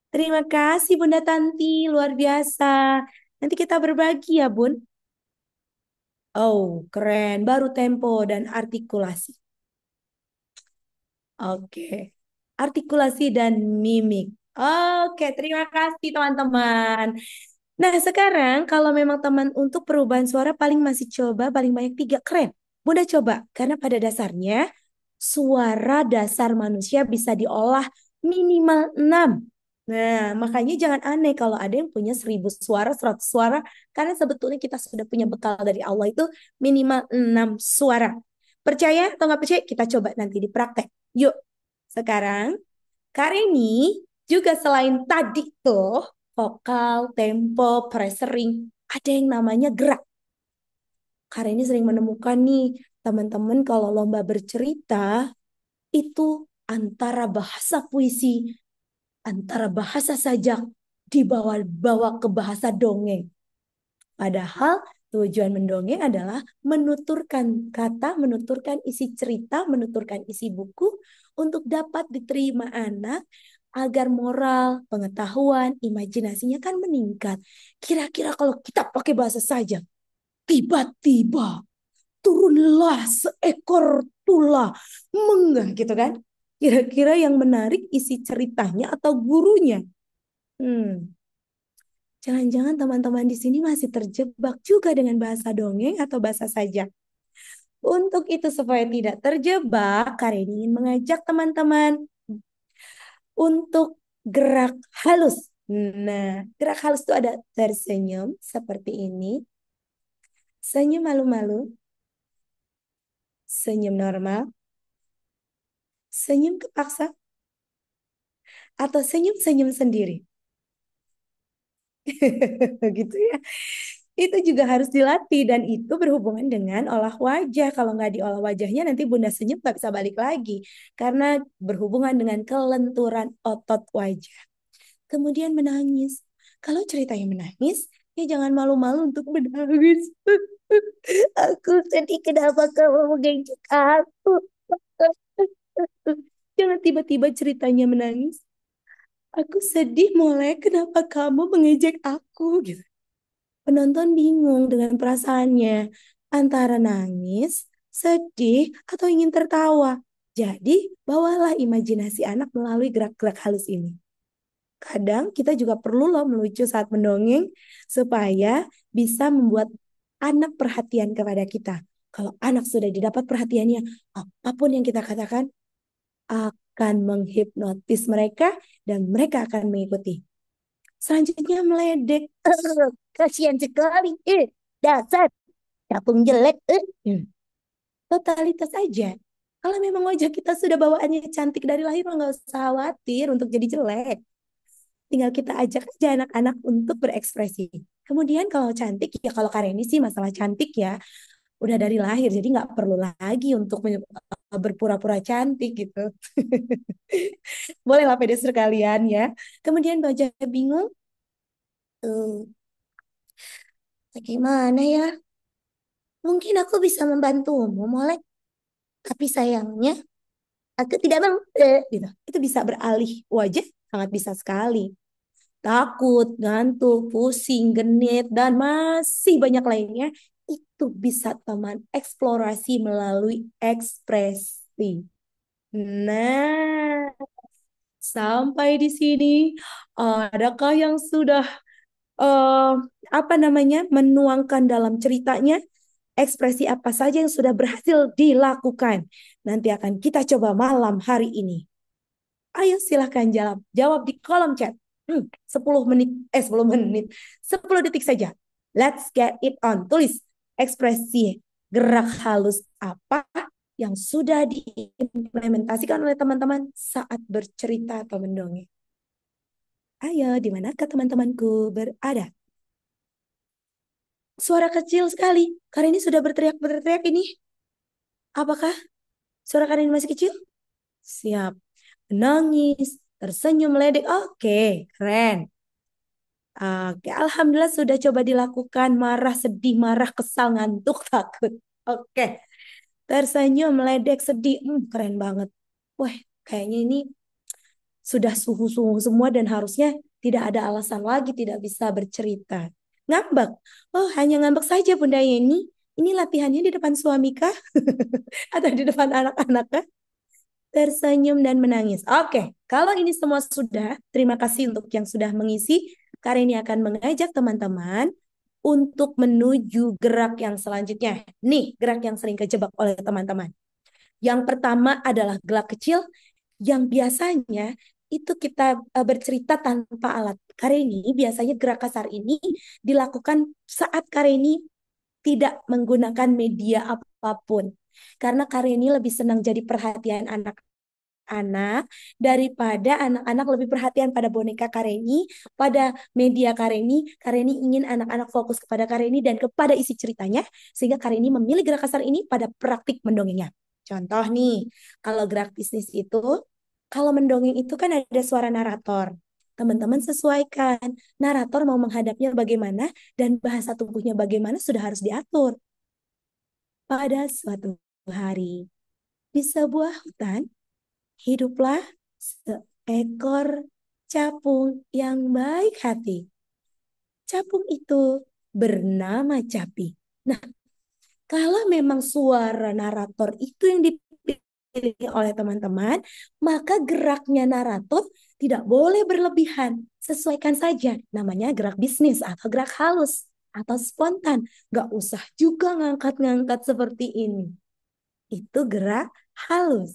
Speaker 2: Terima kasih Bunda Tanti. Luar biasa. Nanti kita berbagi ya Bun. Oh, keren. Baru tempo dan artikulasi. Oke. Artikulasi dan mimik. Oke, terima kasih teman-teman. Nah, sekarang kalau memang teman untuk perubahan suara paling masih coba paling banyak 3, keren. Bunda coba, karena pada dasarnya suara dasar manusia bisa diolah minimal 6. Nah, makanya jangan aneh kalau ada yang punya 1000 suara, 100 suara, karena sebetulnya kita sudah punya bekal dari Allah itu minimal 6 suara. Percaya atau nggak percaya? Kita coba nanti di praktek. Yuk, sekarang Kareni juga selain tadi tuh vokal, tempo, pressing, ada yang namanya gerak. Kareni sering menemukan nih teman-teman kalau lomba bercerita itu antara bahasa puisi, antara bahasa sajak dibawa-bawa ke bahasa dongeng. Padahal Tujuan mendongeng adalah menuturkan kata, menuturkan isi cerita, menuturkan isi buku untuk dapat diterima anak agar moral, pengetahuan, imajinasinya kan meningkat. Kira-kira kalau kita pakai bahasa saja, tiba-tiba turunlah seekor tulah menggah gitu kan. Kira-kira yang menarik isi ceritanya atau gurunya? Hmm. Jangan-jangan teman-teman di sini masih terjebak juga dengan bahasa dongeng atau bahasa saja. Untuk itu supaya tidak terjebak, Karen ingin mengajak teman-teman untuk gerak halus. Nah, gerak halus itu ada tersenyum seperti ini, senyum malu-malu, senyum normal, senyum kepaksa, atau senyum-senyum sendiri. Gitu ya. Itu juga harus dilatih dan itu berhubungan dengan olah wajah. Kalau nggak diolah wajahnya nanti Bunda senyum nggak bisa balik lagi karena berhubungan dengan kelenturan otot wajah. Kemudian menangis. Kalau ceritanya menangis, ya jangan malu-malu untuk menangis. Aku sedih kenapa kamu mengejek aku. Jangan tiba-tiba ceritanya menangis. Aku sedih mulai kenapa kamu mengejek aku gitu. Penonton bingung dengan perasaannya antara nangis, sedih, atau ingin tertawa. Jadi, bawalah imajinasi anak melalui gerak-gerak halus ini. Kadang kita juga perlu loh melucu saat mendongeng supaya bisa membuat anak perhatian kepada kita. Kalau anak sudah didapat perhatiannya, apapun yang kita katakan akan menghipnotis mereka dan mereka akan mengikuti. Selanjutnya meledek. Kasihan sekali. Dasar capung jelek. Totalitas aja. Kalau memang wajah kita sudah bawaannya cantik dari lahir, nggak usah khawatir untuk jadi jelek. Tinggal kita ajak aja anak-anak untuk berekspresi. Kemudian kalau cantik, ya kalau Kareni sih masalah cantik ya, udah dari lahir. Jadi nggak perlu lagi untuk berpura-pura cantik gitu. Bolehlah pede sekalian ya. Kemudian wajah bingung, bagaimana ya? Mungkin aku bisa membantumu, Molek. Tapi sayangnya, aku tidak mau. Gitu. Itu bisa beralih wajah, sangat bisa sekali. Takut, ngantuk, pusing, genit, dan masih banyak lainnya. Itu bisa teman eksplorasi melalui ekspresi. Nah, sampai di sini, adakah yang sudah eh apa namanya menuangkan dalam ceritanya ekspresi apa saja yang sudah berhasil dilakukan. Nanti akan kita coba malam hari ini. Ayo silahkan jawab, jawab di kolom chat. 10 menit, 10 menit, 10 detik saja. Let's get it on. Tulis ekspresi gerak halus apa yang sudah diimplementasikan oleh teman-teman saat bercerita atau mendongeng. Ayo, di manakah teman-temanku berada? Suara kecil sekali. Karena ini sudah berteriak-berteriak ini. Apakah suara kalian masih kecil? Siap. Menangis, tersenyum, meledek. Oke, keren. Oke, alhamdulillah sudah coba dilakukan. Marah, sedih, marah, kesal, ngantuk, takut. Oke. Tersenyum, meledek, sedih. Keren banget. Wah, kayaknya ini sudah suhu-suhu semua dan harusnya tidak ada alasan lagi tidak bisa bercerita. Ngambek. Oh, hanya ngambek saja Bunda Yeni. Ini latihannya di depan suami kah? Atau di depan anak-anak kah? Tersenyum dan menangis. Oke, kalau ini semua sudah, terima kasih untuk yang sudah mengisi. Kali ini akan mengajak teman-teman untuk menuju gerak yang selanjutnya. Nih, gerak yang sering kejebak oleh teman-teman. Yang pertama adalah gerak kecil yang biasanya itu kita bercerita tanpa alat. Kareni biasanya gerak kasar ini dilakukan saat Kareni tidak menggunakan media apapun. Karena Kareni lebih senang jadi perhatian anak-anak daripada anak-anak lebih perhatian pada boneka Kareni, pada media Kareni. Kareni ingin anak-anak fokus kepada Kareni dan kepada isi ceritanya, sehingga Kareni memilih gerak kasar ini pada praktik mendongengnya. Contoh nih, kalau gerak bisnis itu, kalau mendongeng itu kan ada suara narator. Teman-teman sesuaikan. Narator mau menghadapnya bagaimana dan bahasa tubuhnya bagaimana sudah harus diatur. Pada suatu hari, di sebuah hutan, hiduplah seekor capung yang baik hati. Capung itu bernama Capi. Nah, kalau memang suara narator itu yang dipilih oleh teman-teman, maka geraknya narator tidak boleh berlebihan. Sesuaikan saja, namanya gerak bisnis atau gerak halus atau spontan. Gak usah juga ngangkat-ngangkat seperti ini. Itu gerak halus.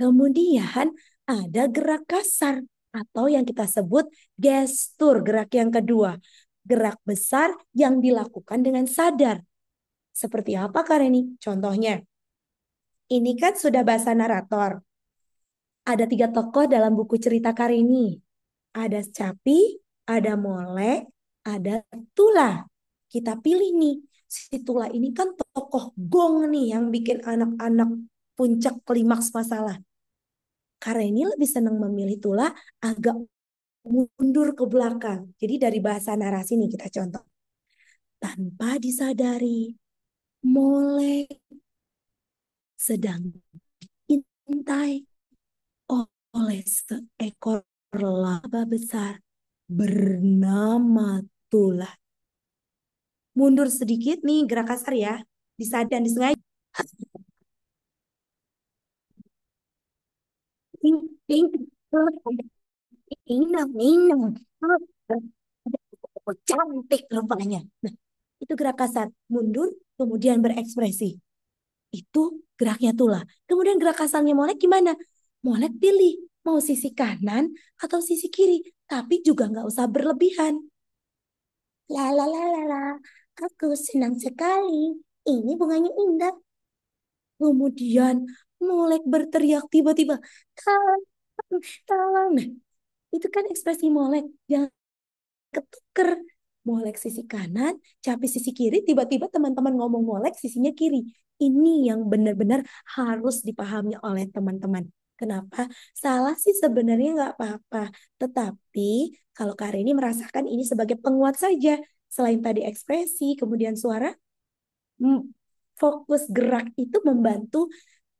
Speaker 2: Kemudian ada gerak kasar atau yang kita sebut gestur, gerak yang kedua. Gerak besar yang dilakukan dengan sadar. Seperti apa Kak Reni? Contohnya, ini kan sudah bahasa narator. Ada 3 tokoh dalam buku cerita Kak Reni. Ada Capi, ada Molek, ada Tula. Kita pilih nih, si Tula ini kan tokoh gong nih yang bikin anak-anak puncak klimaks masalah. Karena ini lebih senang memilih Tula agak mundur ke belakang. Jadi dari bahasa narasi nih kita contoh. Tanpa disadari, Molek sedang diintai oleh seekor laba besar bernama Tula. Mundur sedikit nih gerak kasar ya. Disadari dan disengaja. Minum. Cantik rupanya. Nah, itu gerak kasar. Mundur, kemudian berekspresi. Itu geraknya Tula. Kemudian gerak kasarnya Molek gimana? Molek pilih mau sisi kanan atau sisi kiri. Tapi juga nggak usah berlebihan. La la la la la. Aku senang sekali. Ini bunganya indah. Kemudian Molek berteriak tiba-tiba. Tolong, tolong. Nah, itu kan ekspresi Molek. Jangan ketuker. Molek sisi kanan, Capi sisi kiri, tiba-tiba teman-teman ngomong Molek sisinya kiri. Ini yang benar-benar harus dipahami oleh teman-teman. Kenapa? Salah sih sebenarnya nggak apa-apa. Tetapi kalau Kak ini merasakan ini sebagai penguat saja. Selain tadi ekspresi, kemudian suara, fokus gerak itu membantu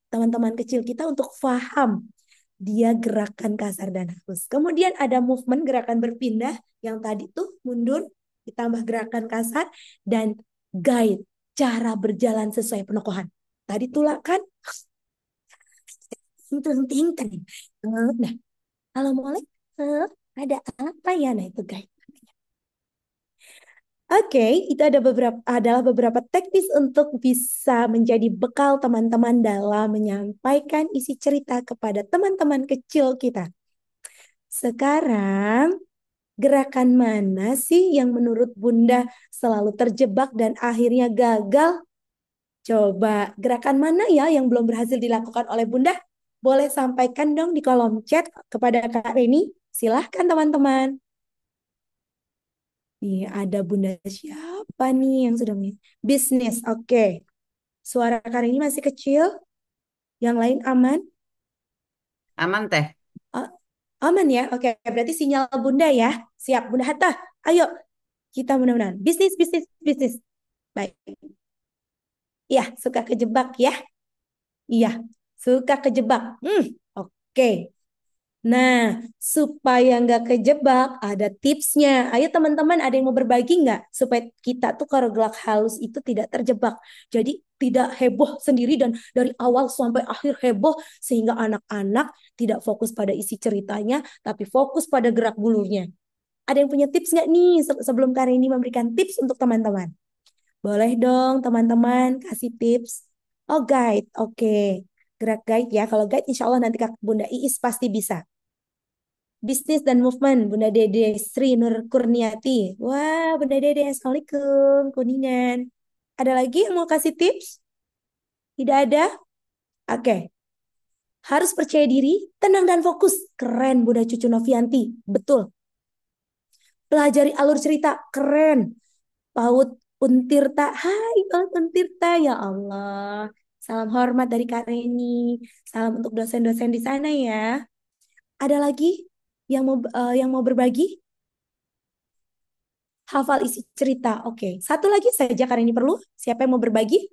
Speaker 2: teman-teman kecil kita untuk paham dia gerakan kasar dan halus. Kemudian ada movement gerakan berpindah yang tadi tuh mundur ditambah gerakan kasar dan guide cara berjalan sesuai penokohan. Tadi tulak kan? Nah, kalau mulai ada apa ya? Nah, itu guide. Oke, itu adalah beberapa teknis untuk bisa menjadi bekal teman-teman dalam menyampaikan isi cerita kepada teman-teman kecil kita. Sekarang, gerakan mana sih yang menurut Bunda selalu terjebak dan akhirnya gagal? Coba, gerakan mana ya yang belum berhasil dilakukan oleh Bunda? Boleh sampaikan dong di kolom chat kepada Kak Reni. Silahkan teman-teman. Nih, ada Bunda siapa nih yang sudah bisnis? Oke. Suara Kak Reni masih kecil. Yang lain aman?
Speaker 1: Aman teh.
Speaker 2: Oh, aman ya? Oke, berarti sinyal Bunda ya. Siap, Bunda Hatta. Ayo, kita mudah-mudahan. Bisnis, bisnis, bisnis. Baik. Iya, suka kejebak ya. Iya, suka kejebak. Oke. Nah, supaya nggak kejebak, ada tipsnya. Ayo teman-teman, ada yang mau berbagi nggak? Supaya kita tuh kalau gerak halus itu tidak terjebak. Jadi tidak heboh sendiri dan dari awal sampai akhir heboh sehingga anak-anak tidak fokus pada isi ceritanya, tapi fokus pada gerak bulurnya. Ada yang punya tips nggak nih sebelum Kak ini memberikan tips untuk teman-teman? Boleh dong teman-teman kasih tips. Oh guide, oke. Gerak guide ya. Kalau guide insya Allah nanti Kak Bunda Iis pasti bisa. Bisnis dan movement, Bunda Dede Sri Nur Kurniati. Wah, Bunda Dede, Assalamualaikum, Kuningan. Ada lagi yang mau kasih tips? Tidak ada? Oke. Harus percaya diri, tenang dan fokus. Keren Bunda Cucu Novianti. Betul. Pelajari alur cerita. Keren. Paut Untirta. Hai Paut Untirta. Ya Allah. Salam hormat dari Kak Reni. Salam untuk dosen-dosen di sana ya. Ada lagi? yang mau berbagi? Hafal isi cerita. Oke. Satu lagi saja karena ini perlu. Siapa yang mau berbagi?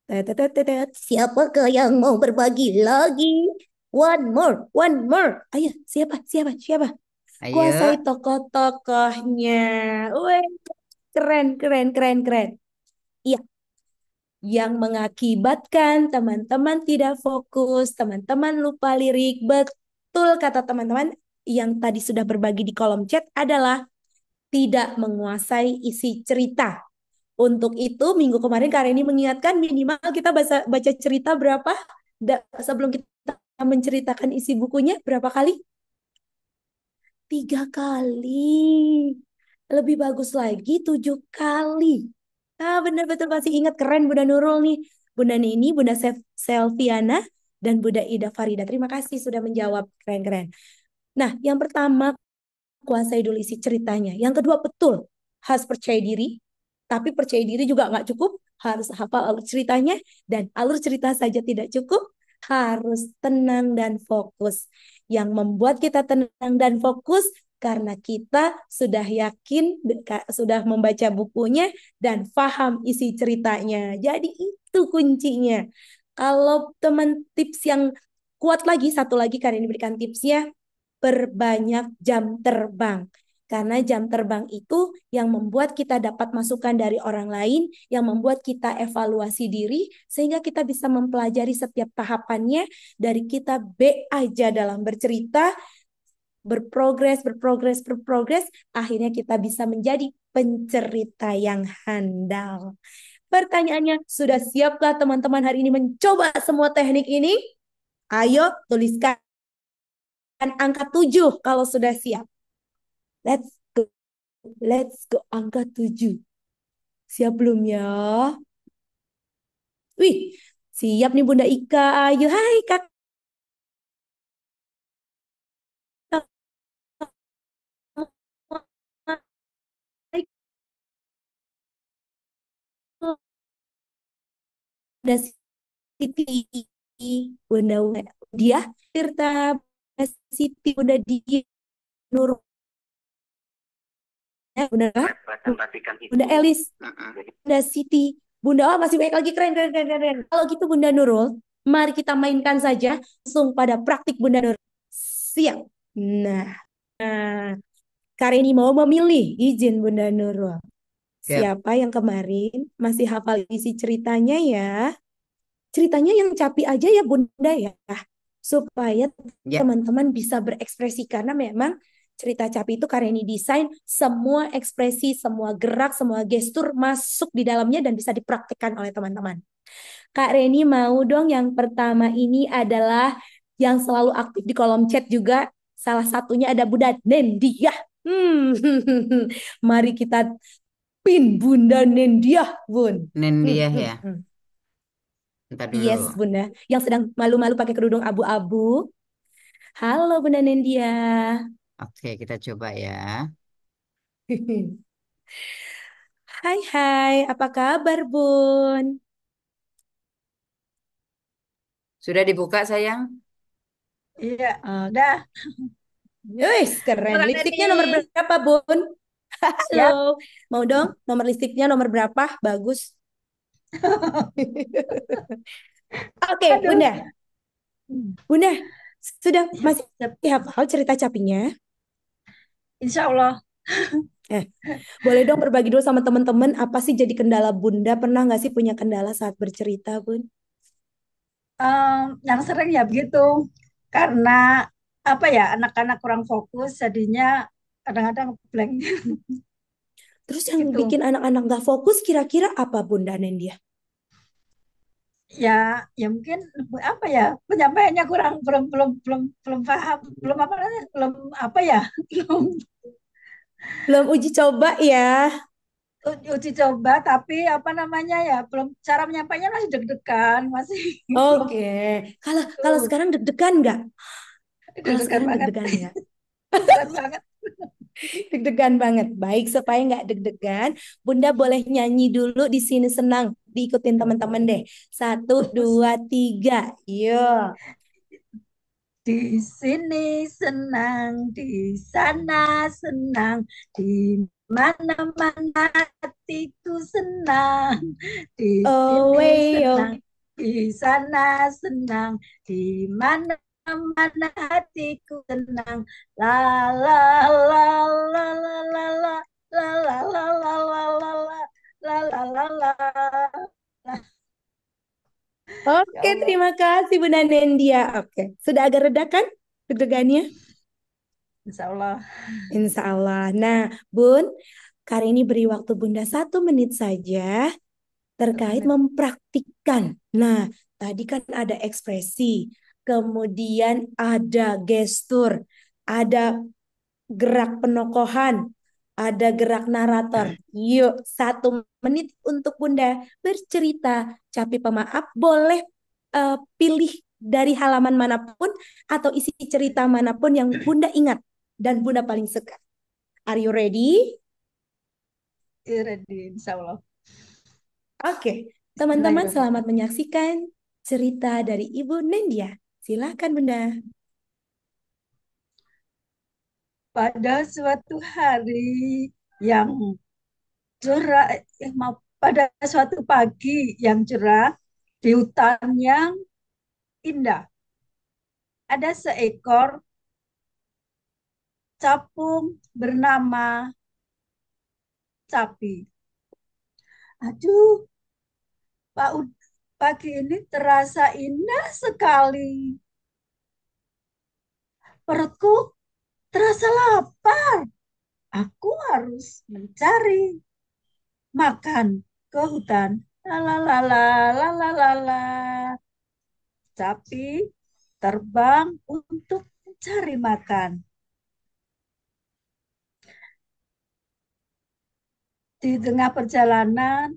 Speaker 2: Tetetetetet. Siapakah yang mau berbagi lagi? One more, one more. Ayo, siapa? Siapa? Siapa? Kuasai
Speaker 1: Ayo.
Speaker 2: tokoh-tokohnya. Wih, keren, keren, keren, keren. Iya, yang mengakibatkan teman-teman tidak fokus, teman-teman lupa lirik. Betul kata teman-teman yang tadi sudah berbagi di kolom chat adalah tidak menguasai isi cerita. Untuk itu, minggu kemarin Kak Reni mengingatkan minimal kita baca cerita berapa sebelum kita menceritakan isi bukunya berapa kali? 3 kali. Lebih bagus lagi 7 kali. Ah, benar betul masih ingat keren Bunda Nurul nih. Bunda Nini, Bunda Selviana, dan Bunda Ida Farida. Terima kasih sudah menjawab keren-keren. Nah, yang pertama kuasai dulu isi ceritanya. Yang kedua betul harus percaya diri. Tapi percaya diri juga nggak cukup. Harus hafal alur ceritanya. Dan alur cerita saja tidak cukup. Harus tenang dan fokus. Yang membuat kita tenang dan fokus karena kita sudah yakin, sudah membaca bukunya dan paham isi ceritanya. Jadi itu kuncinya. Kalau teman tips yang kuat lagi, satu lagi karena ini berikan tipsnya, perbanyak jam terbang. Karena jam terbang itu yang membuat kita dapat masukan dari orang lain, yang membuat kita evaluasi diri, sehingga kita bisa mempelajari setiap tahapannya dari kita B aja dalam bercerita, berprogres, berprogres, berprogres, akhirnya kita bisa menjadi pencerita yang handal. Pertanyaannya, sudah siapkah teman-teman hari ini mencoba semua teknik ini? Ayo tuliskan angka 7 kalau sudah siap. Let's go. Let's go. Angka 7. Siap belum ya? Wih, siap nih Bunda Ika. Ayo, hai Kak. Bunda Siti, Bunda dia, Tirta, Bunda Siti, Bunda dia, Nur, Bunda, Bunda Elis, Bunda Siti, Bunda, oh masih banyak lagi keren, keren, keren, keren. Kalau gitu Bunda Nurul, mari kita mainkan saja langsung pada praktik Bunda Nurul. Siap. Nah, Kak Reni mau memilih, izin Bunda Nurul.
Speaker 1: Siap.
Speaker 2: Siapa yang kemarin masih hafal isi ceritanya ya? Ceritanya yang capi aja ya Bunda ya. Supaya
Speaker 1: Ya.
Speaker 2: teman-teman bisa berekspresi. Karena memang cerita capi itu Kak Reni desain semua ekspresi, semua gerak, semua gestur masuk di dalamnya dan bisa dipraktikkan oleh teman-teman. Kak Reni mau dong yang pertama ini adalah yang selalu aktif di kolom chat juga. Salah satunya ada Bunda Nendia. Mari kita pin Bunda Nendia, Bun.
Speaker 1: Nendiah ya. Ntar dulu.
Speaker 2: Yes, Bunda. Yang sedang malu-malu pakai kerudung abu-abu. Halo, Bunda Nendia.
Speaker 1: Oke, kita coba ya.
Speaker 2: Hai, hai. Apa kabar, Bun?
Speaker 1: Sudah dibuka sayang?
Speaker 3: Iya, udah.
Speaker 2: Wih, keren.
Speaker 3: Bukan
Speaker 2: Lipstiknya nomor
Speaker 3: nih.
Speaker 2: berapa, Bun? Halo.
Speaker 3: Siap.
Speaker 2: Mau dong nomor lipstiknya nomor berapa? Bagus. Oke,
Speaker 3: Aduh.
Speaker 2: Bunda. Bunda, sudah
Speaker 3: Siap,
Speaker 2: masih
Speaker 3: siap.
Speaker 2: hafal cerita capinya?
Speaker 3: Insya Allah.
Speaker 2: Eh, boleh dong berbagi dulu sama teman-teman apa sih jadi kendala Bunda? Pernah nggak sih punya kendala saat bercerita, Bun?
Speaker 3: Yang sering ya begitu. Karena apa ya, anak-anak kurang fokus, jadinya kadang-kadang blank
Speaker 2: Terus yang
Speaker 3: gitu.
Speaker 2: bikin anak-anak nggak fokus kira-kira apa Bunda Nendia?
Speaker 3: Ya, ya mungkin apa ya, penyampaiannya kurang, belum paham, belum apa namanya, belum apa ya, belum
Speaker 2: Belum uji coba ya?
Speaker 3: uji coba, tapi apa namanya ya, belum, cara menyampaikannya masih deg-degan, masih belum
Speaker 2: Oke. Kalau kalau
Speaker 3: tuh,
Speaker 2: sekarang deg-degan nggak? Kalau
Speaker 3: deg-degan
Speaker 2: sekarang
Speaker 3: banget,
Speaker 2: deg-degan nggak?
Speaker 3: deg-degan banget.
Speaker 2: Deg-degan banget. Baik, supaya nggak deg-degan, Bunda boleh nyanyi dulu di sini senang. Diikutin teman-teman deh. Satu, dua, tiga. Yo.
Speaker 3: Di sini senang, di sana senang, di mana-mana hatiku senang. Di
Speaker 2: Oh,
Speaker 3: sini
Speaker 2: weyo.
Speaker 3: senang, di sana senang, di mana-mana hatiku senang. La la la la la la la la la la la la la la la la la la. Ya
Speaker 2: Oke,
Speaker 3: Allah,
Speaker 2: terima kasih Bunda Nendia. Oke, sudah agak reda kan deg-degannya?
Speaker 3: Insya Allah.
Speaker 2: Insya Allah. Nah, Bun, kali ini beri waktu Bunda 1 menit saja
Speaker 3: Satu
Speaker 2: terkait
Speaker 3: menit.
Speaker 2: mempraktikkan. Nah, tadi kan ada ekspresi, kemudian ada gestur, ada gerak penokohan, ada gerak narator. Yuk, 1 menit untuk Bunda bercerita. Capi pemaaf boleh pilih dari halaman manapun atau isi cerita manapun yang Bunda ingat dan Bunda paling suka. Are you ready?
Speaker 3: Ready, Insya Allah.
Speaker 2: Oke, teman-teman selamat
Speaker 3: Bismillahirrahmanirrahim.
Speaker 2: menyaksikan cerita dari Ibu Nendia. Silakan Bunda.
Speaker 3: Pada suatu hari yang cerah, pada suatu pagi yang cerah di hutan yang indah, ada seekor capung bernama Capi. Aduh, pagi ini terasa indah sekali. Perutku terasa lapar. Aku harus mencari makan ke hutan. Lalalala, lalalala. Sapi terbang untuk mencari makan. Di tengah perjalanan,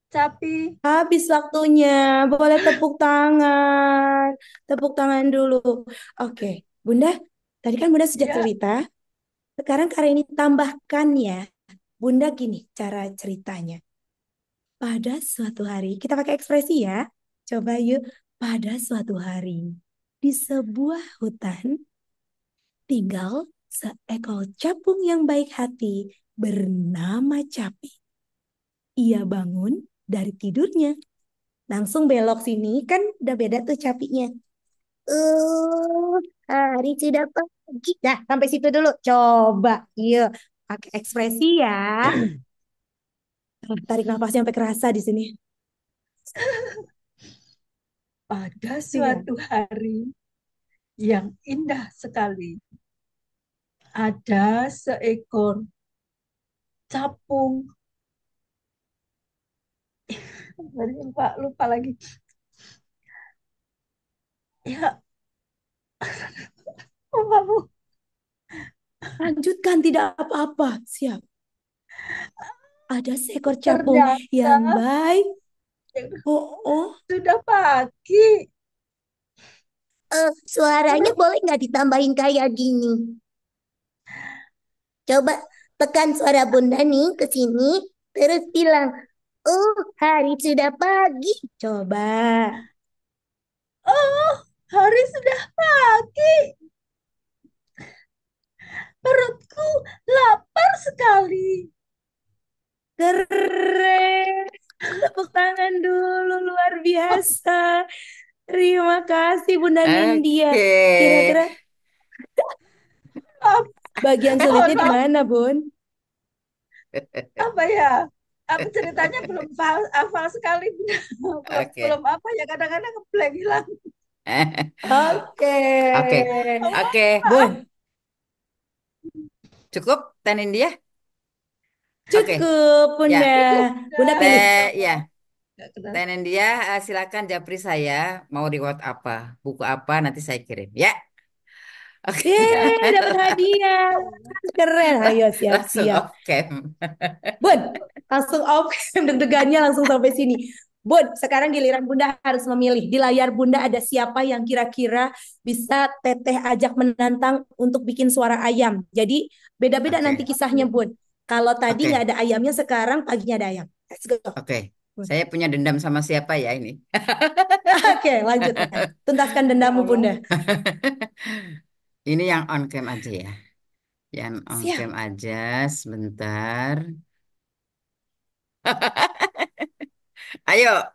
Speaker 3: sapi
Speaker 2: Habis waktunya, boleh tepuk tangan. Tepuk tangan dulu. Oke, Bunda, tadi kan Bunda sudah
Speaker 3: ya
Speaker 2: cerita. Sekarang kali ini tambahkan ya. Bunda gini cara ceritanya. Pada suatu hari, kita pakai ekspresi ya. Coba yuk. Pada suatu hari, di sebuah hutan, tinggal seekor capung yang baik hati bernama Capi. Ia bangun dari tidurnya. Langsung belok sini, kan udah beda tuh Capinya. Uh, hari sudah pagi. Nah, sampai situ dulu. Coba, yuk. Pakai ekspresi ya. Tarik nafasnya sampai kerasa di sini.
Speaker 3: pada
Speaker 2: Iya.
Speaker 3: suatu hari yang indah sekali, ada seekor capung. Lupa lagi. Ya, lupa.
Speaker 2: Lanjutkan, tidak apa-apa. Siap. Ada seekor capung
Speaker 3: Ternyata
Speaker 2: yang baik. Oh, oh.
Speaker 3: sudah pagi.
Speaker 2: Suaranya boleh nggak ditambahin kayak gini? Coba tekan suara Bunda nih ke sini. Terus bilang, hari sudah pagi. Coba.
Speaker 3: Oh, hari sudah pagi. Perutku lapar sekali.
Speaker 2: Keren. Tepuk tangan dulu, luar biasa. Terima kasih Bunda Nindya.
Speaker 1: Oke.
Speaker 2: Kira-kira
Speaker 3: Maaf,
Speaker 2: bagian
Speaker 3: mohon
Speaker 2: sulitnya di
Speaker 3: maaf,
Speaker 2: mana, Bun?
Speaker 3: apa ya? Apa ceritanya belum hafal sekali. belum
Speaker 1: Oke.
Speaker 3: belum apa ya, kadang-kadang ngeblank hilang.
Speaker 2: Oke.
Speaker 1: Oke.
Speaker 3: Oh,
Speaker 1: Oke.
Speaker 3: maaf.
Speaker 2: Bun,
Speaker 1: Cukup tenin dia? Oke.
Speaker 2: cukup Bunda.
Speaker 1: Ya.
Speaker 3: Cukup
Speaker 2: Bunda
Speaker 3: dah.
Speaker 2: pilih.
Speaker 3: Ya
Speaker 1: Ya.
Speaker 3: Allah. Nggak kena.
Speaker 1: Tenin dia, silakan japri saya. Mau reward apa? Buku apa? Nanti saya kirim. Ya. Oke.
Speaker 3: Ya,
Speaker 2: Yeay, dapat hadiah. Keren. Ayo
Speaker 1: Langsung
Speaker 2: siap-siap.
Speaker 1: off cam.
Speaker 2: Bun, langsung off. Deg-degannya langsung sampai sini. Bun, sekarang giliran Bunda harus memilih. Di layar Bunda ada siapa yang kira-kira bisa Teteh ajak menantang untuk bikin suara ayam. Jadi beda-beda nanti
Speaker 1: Oke.
Speaker 2: kisahnya, Bun. Kalau tadi nggak
Speaker 1: Oke.
Speaker 2: ada ayamnya, sekarang paginya ada ayam. Let's go.
Speaker 1: Oke. Saya punya dendam sama siapa ya ini?
Speaker 2: Oke, lanjutkan. Tuntaskan dendammu, Bunda.
Speaker 1: Ini yang on cam aja ya. Yang on
Speaker 2: Siap.
Speaker 1: cam aja sebentar. Ayo,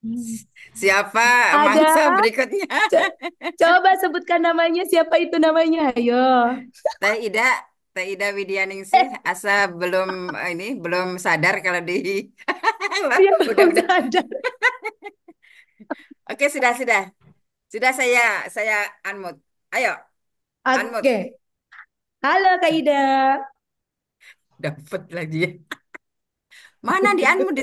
Speaker 2: Hmm.
Speaker 1: siapa
Speaker 2: Ada.
Speaker 1: mangsa berikutnya?
Speaker 2: Co- Coba sebutkan namanya. Siapa itu namanya? Ayo.
Speaker 1: Teh Ida, Teh Ida Widianingsih, asa belum ini belum sadar kalau di
Speaker 2: Dia
Speaker 1: udah
Speaker 2: belum
Speaker 1: udah.
Speaker 2: sadar.
Speaker 1: Oke, sudah saya unmute. Ayo, unmute.
Speaker 2: Oke. Halo Kak Ida.
Speaker 1: Dapat lagi ya. Mana di unmute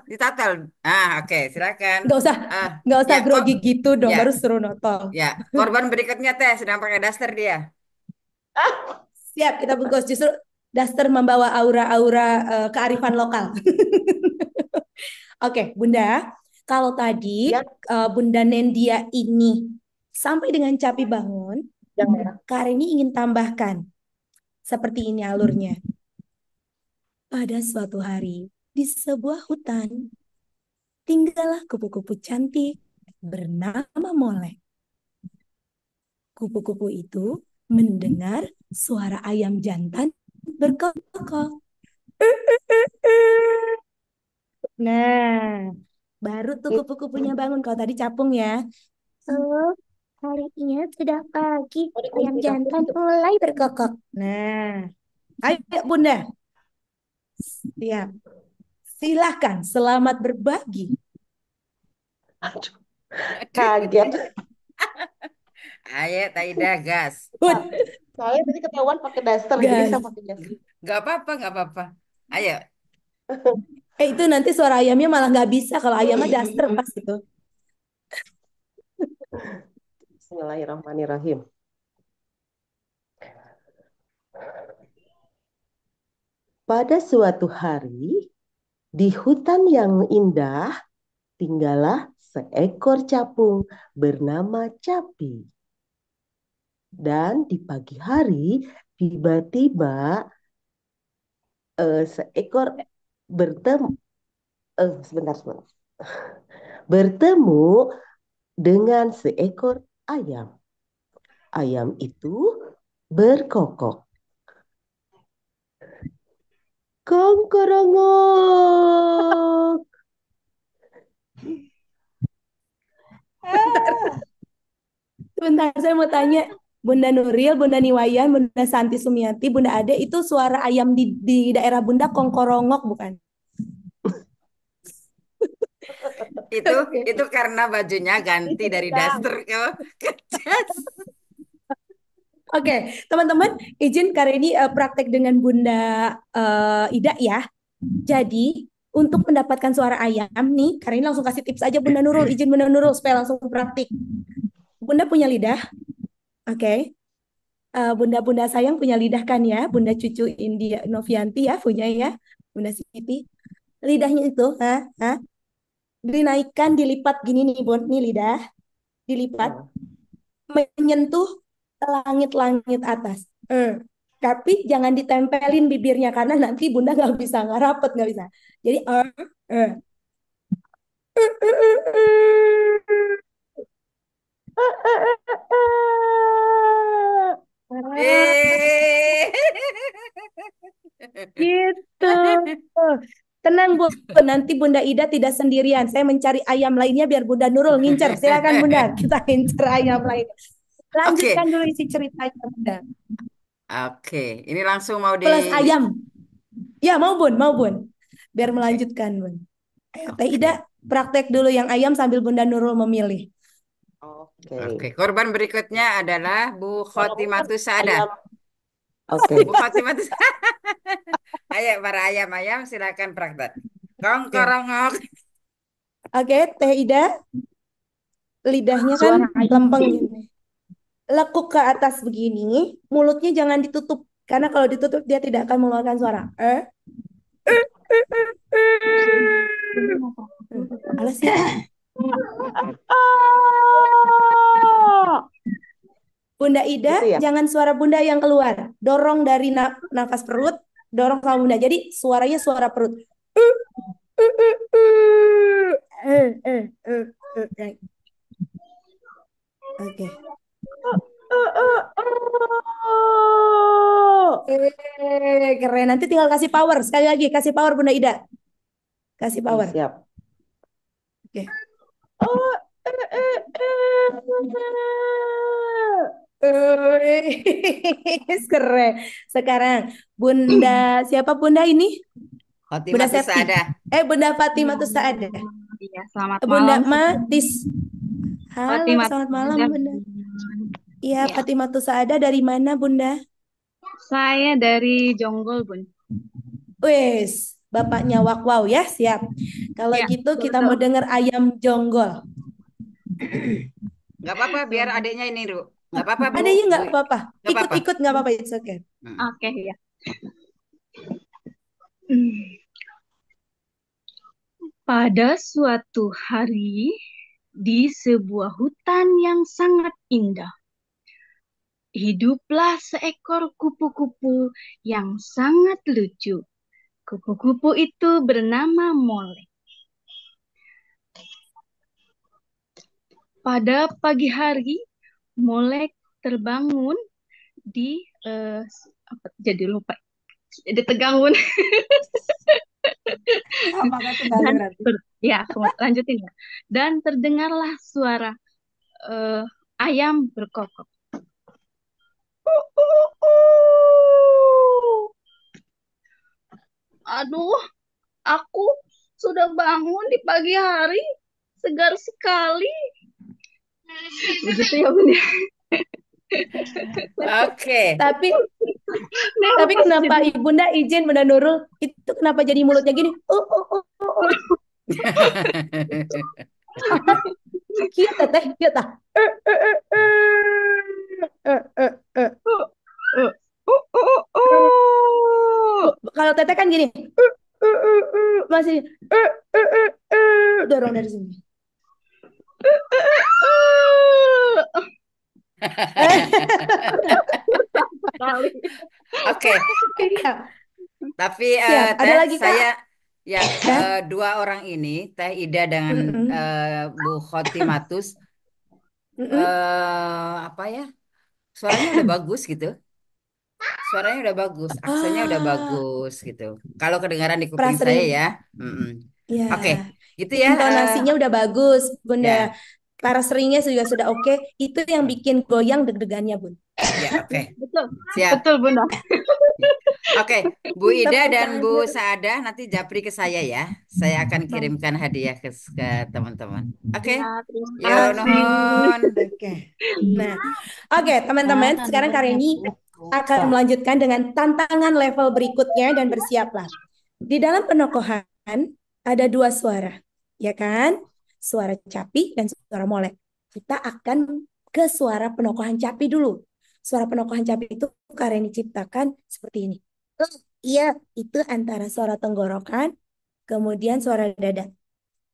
Speaker 1: di total. Ah, oke, silakan.
Speaker 2: Nggak usah,
Speaker 1: Ah,
Speaker 2: nggak
Speaker 1: ya
Speaker 2: usah
Speaker 1: kok
Speaker 2: grogi gitu dong.
Speaker 1: ya
Speaker 2: Baru suruh notol.
Speaker 1: ya korban berikutnya Teh sedang pakai daster dia.
Speaker 2: Siap, kita bungkus. Justru Daster membawa aura-aura kearifan lokal. Oke, Bunda. Kalau tadi
Speaker 3: Ya,
Speaker 2: Bunda Nendia ini sampai dengan Capi bangun,
Speaker 3: yang merah.
Speaker 2: Kak Reni ingin tambahkan. Seperti ini alurnya. Pada suatu hari, di sebuah hutan, tinggallah kupu-kupu cantik bernama Molek. Kupu-kupu itu mendengar suara ayam jantan berkokok. Nah, baru tuh kupu-kupunya bangun. Kalau tadi capung ya. Oh, hari ini sudah pagi. Ayam jantan mulai berkokok. Nah, ayo Bunda. Siap. Silahkan, selamat berbagi.
Speaker 3: Aduh, kaget.
Speaker 1: Ayo, Teh Ida gas.
Speaker 2: Bun,
Speaker 3: Saya tadi ketahuan pakai daster, jadi
Speaker 2: gas.
Speaker 3: saya pakai jas.
Speaker 1: Gak apa-apa. Ayo.
Speaker 2: Itu nanti suara ayamnya malah nggak bisa kalau ayamnya daster pas gitu.
Speaker 3: Bismillahirrahmanirrahim. Pada suatu hari, di hutan yang indah, tinggallah seekor capung bernama Capi. Dan di pagi hari, tiba-tiba seekor bertemu, sebentar. Bertemu dengan seekor ayam. Ayam itu berkokok. Kongkorongok.
Speaker 2: Sebentar, saya mau tanya. Bunda Nuril, Bunda Niwayan, Bunda Santi Sumiati, Bunda Ade, itu suara ayam di daerah Bunda kongkorongok bukan?
Speaker 1: Itu
Speaker 2: Oke.
Speaker 1: itu karena bajunya ganti dari daster ke jas.
Speaker 2: Oke, teman-teman, izin karena ini praktek dengan Bunda Ida ya. Jadi, untuk mendapatkan suara ayam nih, karena ini langsung kasih tips aja Bunda Nurul, izin Bunda Nurul supaya langsung praktik. Bunda punya lidah, oke. Bunda-bunda sayang punya lidah kan ya, Bunda cucu India Novianti ya punya ya, Bunda Siti. Lidahnya itu, dinaikkan, dilipat gini nih, Bun, nih lidah, dilipat, menyentuh langit-langit atas. Tapi jangan ditempelin bibirnya karena nanti Bunda nggak bisa, nggak rapet, nggak bisa. Jadi, eh.
Speaker 1: Eh.
Speaker 2: Gitu. Tenang Bu, nanti Bunda Ida tidak sendirian. Saya mencari ayam lainnya biar Bunda Nurul ngincer. Silakan Bunda, kita ngincer ayam lain. Lanjutkan
Speaker 1: Oke,
Speaker 2: dulu isi ceritanya Bunda.
Speaker 1: oke. Ini langsung mau di.
Speaker 2: Plus ayam. Ya mau Bun, mau Bun. Biar
Speaker 1: Oke,
Speaker 2: melanjutkan Bun. Ayo Teh Ida
Speaker 1: oke,
Speaker 2: praktek dulu yang ayam sambil Bunda Nurul memilih.
Speaker 3: Oke.
Speaker 1: oke. Korban berikutnya adalah Bu
Speaker 3: Korongor
Speaker 1: Khotimatus Saada.
Speaker 3: ayam. Oke.
Speaker 1: Bu Khotimatus. Ayo, para ayam-ayam silakan praktek.
Speaker 2: Oke.
Speaker 1: Kongkorongok.
Speaker 2: Oke, Teh Ida, lidahnya kan
Speaker 3: Suara ayam.
Speaker 2: lempeng gini. Lekuk ke atas begini, mulutnya jangan ditutup karena kalau ditutup dia tidak akan mengeluarkan suara. Alas sih. Bunda Ida,
Speaker 3: Gitu ya.
Speaker 2: jangan suara Bunda yang keluar. Dorong dari nafas perut, dorong sama Bunda. Jadi suaranya suara perut. Right. Oke. Keren. Nanti tinggal kasih power. Sekali lagi, kasih power Bunda Ida. Kasih power.
Speaker 3: Siap.
Speaker 2: Oke. Keren. Sekarang Bunda siapa Bunda ini? Bunda
Speaker 1: Khotimatus
Speaker 2: Septi.
Speaker 1: Saadah.
Speaker 2: Bunda Fatimah tuh ada.
Speaker 5: Iya, selamat
Speaker 2: Bunda
Speaker 5: malam.
Speaker 2: Matis. Halo,
Speaker 5: Fatimah
Speaker 2: selamat malam
Speaker 5: Saadah.
Speaker 2: Bunda. Iya,
Speaker 5: Ya,
Speaker 2: Fatimah tuh ada dari mana Bunda?
Speaker 5: saya dari Jonggol, Bun.
Speaker 2: Wes, bapaknya Wakwau ya, siap. Kalau
Speaker 5: Ya,
Speaker 2: gitu kita
Speaker 5: betul.
Speaker 2: mau dengar ayam jonggol.
Speaker 1: Nggak apa-apa, biar adiknya ini, Ru. Nggak apa-apa, Bu.
Speaker 2: Adanya nggak
Speaker 1: Bu.
Speaker 2: apa-apa.
Speaker 1: Nggak apa-apa.
Speaker 2: Ikut-ikut nggak apa-apa, it's okay.
Speaker 5: Oke, ya. Hmm. Pada suatu hari di sebuah hutan yang sangat indah, hiduplah seekor kupu-kupu yang sangat lucu. Kupu-kupu itu bernama Molek. Pada pagi hari, Molek terbangun di jadi lupa. Jadi tegangun
Speaker 2: Apakah itu
Speaker 5: dan
Speaker 2: berarti?
Speaker 5: lanjutin ya. Dan terdengarlah suara ayam berkokok. Aduh, aku sudah bangun di pagi hari, segar sekali. Begitu ya, Bun.
Speaker 1: Oke.
Speaker 2: Tapi
Speaker 5: Nah,
Speaker 2: kenapa Ibunda izin Bunda Nurul itu kenapa jadi mulutnya gini? Kieu teteh, kieu tah. Kalau teteh kan gini. Masih dorong dari sini.
Speaker 1: Oke.
Speaker 2: Iya.
Speaker 1: Tapi
Speaker 2: Siap. Ada
Speaker 1: Teh,
Speaker 2: lagi, Kak?
Speaker 1: saya ya
Speaker 2: Ya.
Speaker 1: dua orang ini, Teh Ida dengan Bu Khotimatus, apa ya? Suaranya udah bagus gitu. Suaranya udah bagus, aksennya udah bagus gitu. Kalau kedengaran di kuping saya
Speaker 2: Prasri.
Speaker 1: ya. Mm-mm.
Speaker 2: Ya.
Speaker 1: Oke, gitu ya.
Speaker 2: Intonasinya udah bagus, Bunda.
Speaker 1: Ya,
Speaker 2: Prasrinya juga sudah oke. Itu yang bikin goyang deg-degannya, Bun.
Speaker 1: ya, oke.
Speaker 5: Betul.
Speaker 1: Siap.
Speaker 5: Betul, Bunda.
Speaker 1: Oke, Bu Ida
Speaker 2: Tepuk
Speaker 1: dan Bu
Speaker 2: tangan.
Speaker 1: Saada nanti japri ke saya ya. Saya akan kirimkan hadiah ke teman-teman. Oke.
Speaker 5: Ya, terima
Speaker 1: Yo,
Speaker 5: kasih.
Speaker 1: nuhun.
Speaker 2: Oke. Nah, oke, teman-teman, sekarang Kareni akan melanjutkan dengan tantangan level berikutnya dan bersiaplah. Di dalam penokohan ada dua suara, ya kan? Suara capi dan suara molek. Kita akan ke suara penokohan capi dulu. Suara penokohan capi itu Kareni ciptakan seperti ini. Oh, iya, itu antara suara tenggorokan, kemudian suara dada.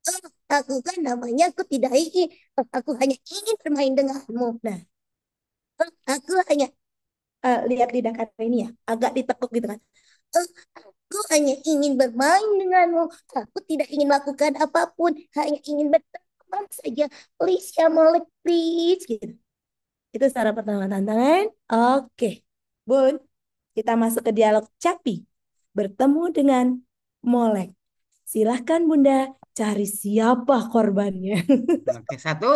Speaker 2: Oh, aku kan namanya aku tidak ingin, aku hanya ingin bermain denganmu. Nah, aku hanya lihat lidah Kareni ya, agak ditekuk gitu kan. Oh, aku hanya ingin bermain denganmu. Aku tidak ingin melakukan apapun, hanya ingin berteman saja. Please ya Molek, please gitu. Itu cara pertama tantangan. Oke, Bun, kita masuk ke dialog Capi. Bertemu dengan Molek. Silahkan Bunda cari siapa korbannya.
Speaker 1: Oke, satu.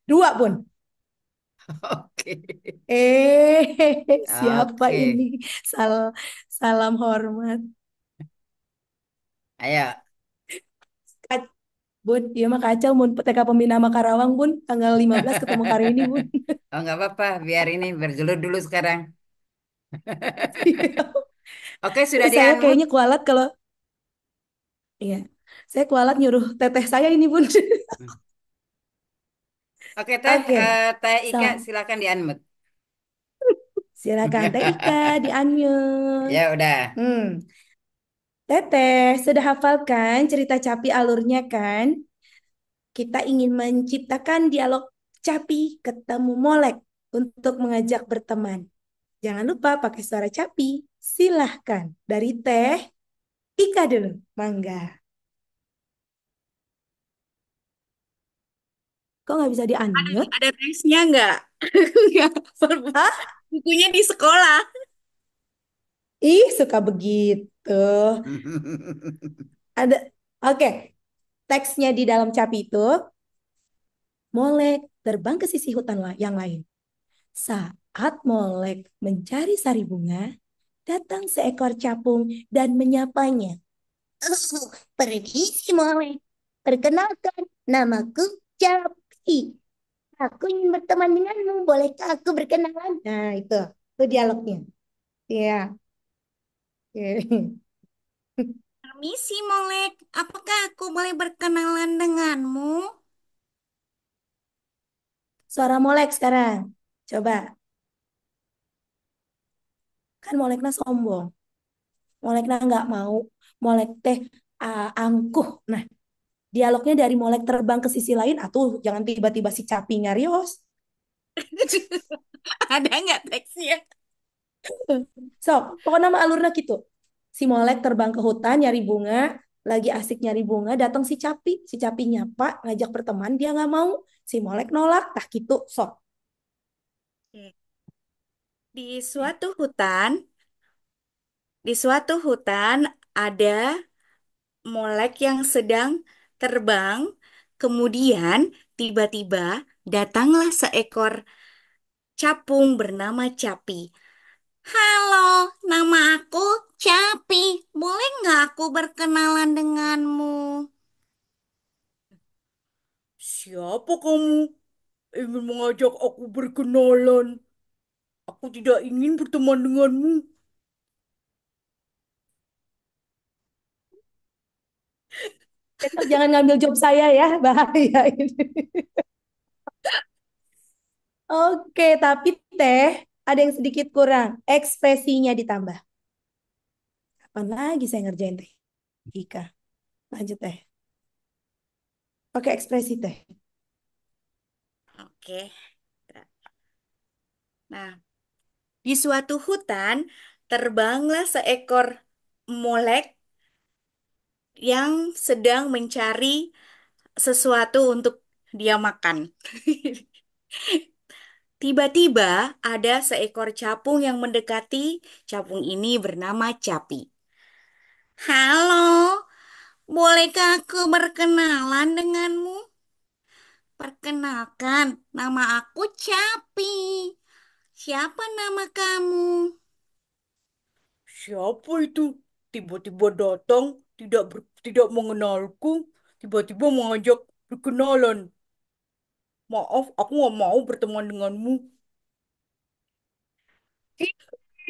Speaker 2: Dua Bun.
Speaker 1: Oke.
Speaker 2: Siapa
Speaker 1: Oke.
Speaker 2: ini? Salam hormat.
Speaker 1: Ayo.
Speaker 2: Bun, iya mah kacau Bun. TK Pembina Makarawang Bun, tanggal 15 ketemu hari ini Bun.
Speaker 1: Oh, nggak apa-apa. Biar ini bergelut dulu sekarang. Oke, sudah
Speaker 2: Saya
Speaker 1: di-unmute.
Speaker 2: kayaknya kualat kalau iya. Saya kualat nyuruh teteh saya ini Bun.
Speaker 1: Oke, Teh.
Speaker 2: Oke.
Speaker 1: Teh Ika,
Speaker 2: So,
Speaker 1: silakan di-unmute.
Speaker 2: silakan Teh Ika di-unmute.
Speaker 1: Ya, udah.
Speaker 2: Teteh, sudah hafalkan cerita Capi alurnya kan? Kita ingin menciptakan dialog Capi ketemu Molek untuk mengajak berteman. Jangan lupa pakai suara Capi. Silahkan. Dari Teh Ika dulu, mangga. Kok nggak bisa di-unmute?
Speaker 5: Ada tesnya nggak? Nggak,
Speaker 2: Hah?
Speaker 5: bukunya di sekolah.
Speaker 2: Ih, suka begitu. Ada, oke. Teksnya di dalam capi itu, Molek terbang ke sisi hutan yang lain. Saat Molek mencari sari bunga, datang seekor capung dan menyapanya. Oh, permisi Molek. Perkenalkan, namaku Capi. Aku ingin berteman denganmu. Bolehkah aku berkenalan? Nah, itu dialognya. Iya. Oke.
Speaker 5: Permisi, Molek. Apakah aku boleh berkenalan denganmu?
Speaker 2: Suara Molek sekarang. Coba. Kan Moleknya sombong. Moleknya nggak mau. Molek teh angkuh. Nah, dialognya dari Molek terbang ke sisi lain. Atuh, jangan tiba-tiba si Capi nyarios.
Speaker 5: Ada nggak teksnya?
Speaker 2: So, pokoknya nama alurnya gitu. Si Molek terbang ke hutan nyari bunga, lagi asik nyari bunga, datang si Capi. Si Capi nyapa, ngajak berteman, dia nggak mau. Si Molek nolak, tah gitu. Sok.
Speaker 5: Di suatu hutan, di suatu hutan ada molek yang sedang terbang. Kemudian tiba-tiba datanglah seekor capung bernama Capi. Halo, nama aku Capi. Boleh nggak aku berkenalan denganmu? Siapa kamu? Ingin mengajak aku berkenalan. Aku tidak ingin berteman denganmu.
Speaker 2: Besok jangan ngambil job saya ya, bahaya ini. Oke, tapi teh ada yang sedikit kurang. Ekspresinya ditambah. Kapan lagi saya ngerjain teh? Ika, lanjut teh. Pakai ekspresi teh.
Speaker 5: Oke. Nah, di suatu hutan terbanglah seekor molek yang sedang mencari sesuatu untuk dia makan. Tiba-tiba ada seekor capung yang mendekati. Capung ini bernama Capi. Halo, bolehkah aku berkenalan denganmu? Perkenalkan, nama aku Capi. Siapa nama kamu? Siapa itu? Tiba-tiba datang, tidak mengenalku, tiba-tiba mengajak berkenalan. Maaf, aku nggak mau berteman denganmu.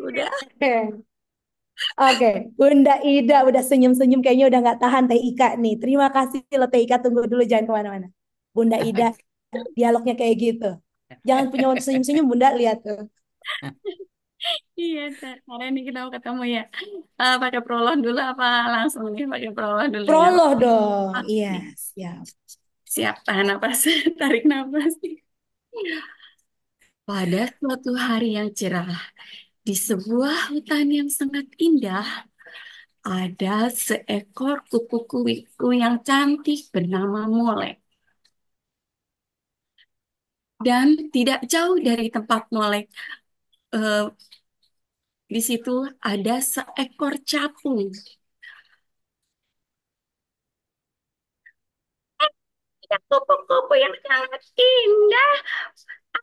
Speaker 5: Udah.
Speaker 2: Oke, oke. Bunda Ida udah senyum-senyum kayaknya udah nggak tahan Teh Ika nih. Terima kasih loh Teh Ika, tunggu dulu jangan kemana-mana. Bunda Ida dialognya kayak gitu. Jangan punya waktu senyum-senyum Bunda, lihat tuh.
Speaker 5: Iya, Teh. Hari ini kita mau ketemu ya. Pakai prolog dulu apa langsung nih pakai prolog dulu ya?
Speaker 2: Proloh dong. Iya,
Speaker 5: Oke.
Speaker 2: siap.
Speaker 5: Siap, tahan napas, tarik napas. Pada suatu hari yang cerah, di sebuah hutan yang sangat indah, ada seekor kuku-kuku yang cantik bernama Molek. Dan tidak jauh dari tempat Molek, eh, di situ ada seekor capung. Ya, kupu-kupu yang sangat indah.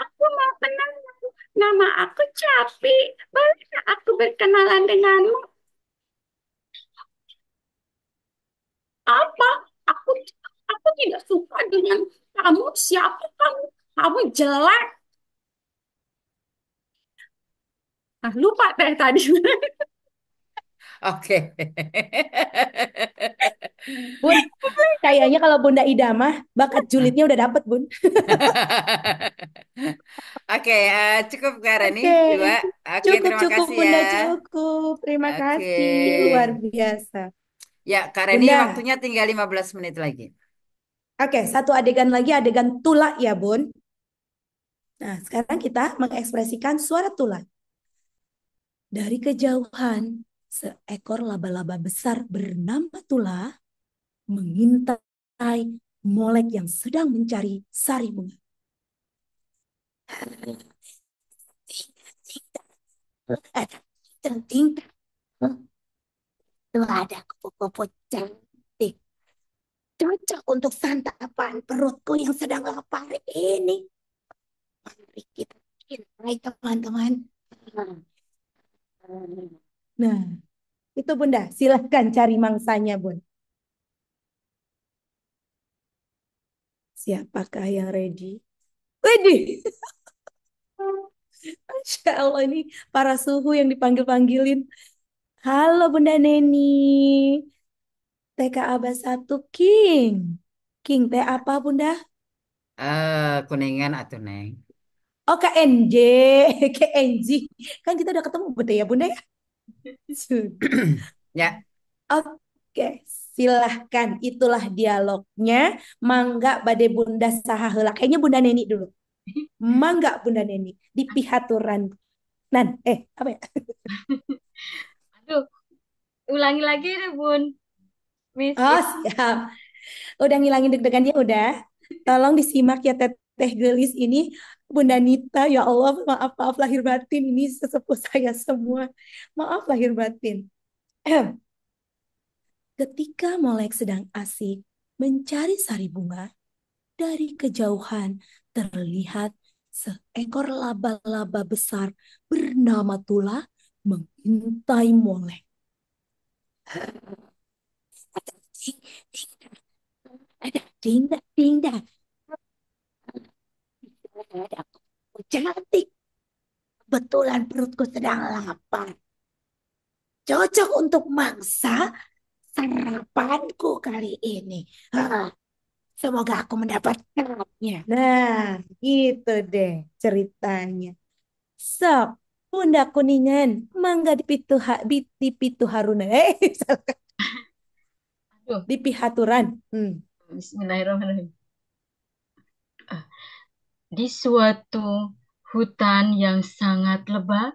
Speaker 5: Aku mau kenalan. Nama aku Capi. Boleh aku berkenalan denganmu? Apa? Aku aku tidak suka dengan kamu. Siapa kamu? Kamu jelek. Ah, lupa deh tadi.
Speaker 1: Oke.
Speaker 2: Bun, kayaknya kalau Bunda Ida mah bakat julidnya udah dapet, Bun.
Speaker 1: Oke, cukup Kak Rani.
Speaker 2: Oke,
Speaker 1: Dua. Oke,
Speaker 2: cukup
Speaker 1: terima
Speaker 2: cukup
Speaker 1: kasih ya.
Speaker 2: Bunda cukup. Terima
Speaker 1: Oke.
Speaker 2: kasih, luar biasa.
Speaker 1: Ya, Kak Rani
Speaker 2: Bunda,
Speaker 1: waktunya tinggal 15 menit lagi.
Speaker 2: oke, satu adegan lagi, adegan tulak ya, Bun. Nah, sekarang kita mengekspresikan suara tulak. Dari kejauhan, Seekor laba-laba besar bernama Tula mengintai molek yang sedang mencari sari bunga. Tuh ada kupu-kupu cantik. Cocok untuk santapan perutku yang sedang lapar ini. Mari kita intai teman-teman. Nah, itu Bunda. Silahkan cari mangsanya, Bun. Siapakah yang ready? Ready. Masya Allah ini para suhu yang dipanggil-panggilin. Halo Bunda Neni. TK Abah 1 King. King teh apa Bunda?
Speaker 1: Kuningan atuh Neng.
Speaker 2: Oh KNJ. KNJ. Kan kita udah ketemu Bunda ya Bunda ya?
Speaker 1: Ya,
Speaker 2: Oke, silahkan. Itulah dialognya. Mangga bade Bunda saha heula. Kayaknya Bunda Neni dulu. Mangga Bunda Neni. Di pihaturan. Apa ya?
Speaker 3: Aduh, ulangi lagi deh, Bun. Miss,
Speaker 2: Oh, siap. Udah ngilangin deg-degannya udah. Tolong disimak ya Teteh Gelis ini. Bunda Nita, ya Allah, maaf lahir batin. Ini sesepuh saya semua. Maaf lahir batin. Ketika Molek sedang asik mencari sari bunga, dari kejauhan terlihat seekor laba-laba besar bernama Tula mengintai Molek. Ding, ding, ding, cantik. Kebetulan perutku sedang lapar. Cocok untuk mangsa sarapanku kali ini. Semoga aku mendapatkannya. Nah, gitu deh ceritanya. Sok, Bunda Kuningan, mangga dipitu haruna.
Speaker 3: aduh,
Speaker 2: Di pihaturan.
Speaker 3: Bismillahirrahmanirrahim. Di suatu hutan yang sangat lebat,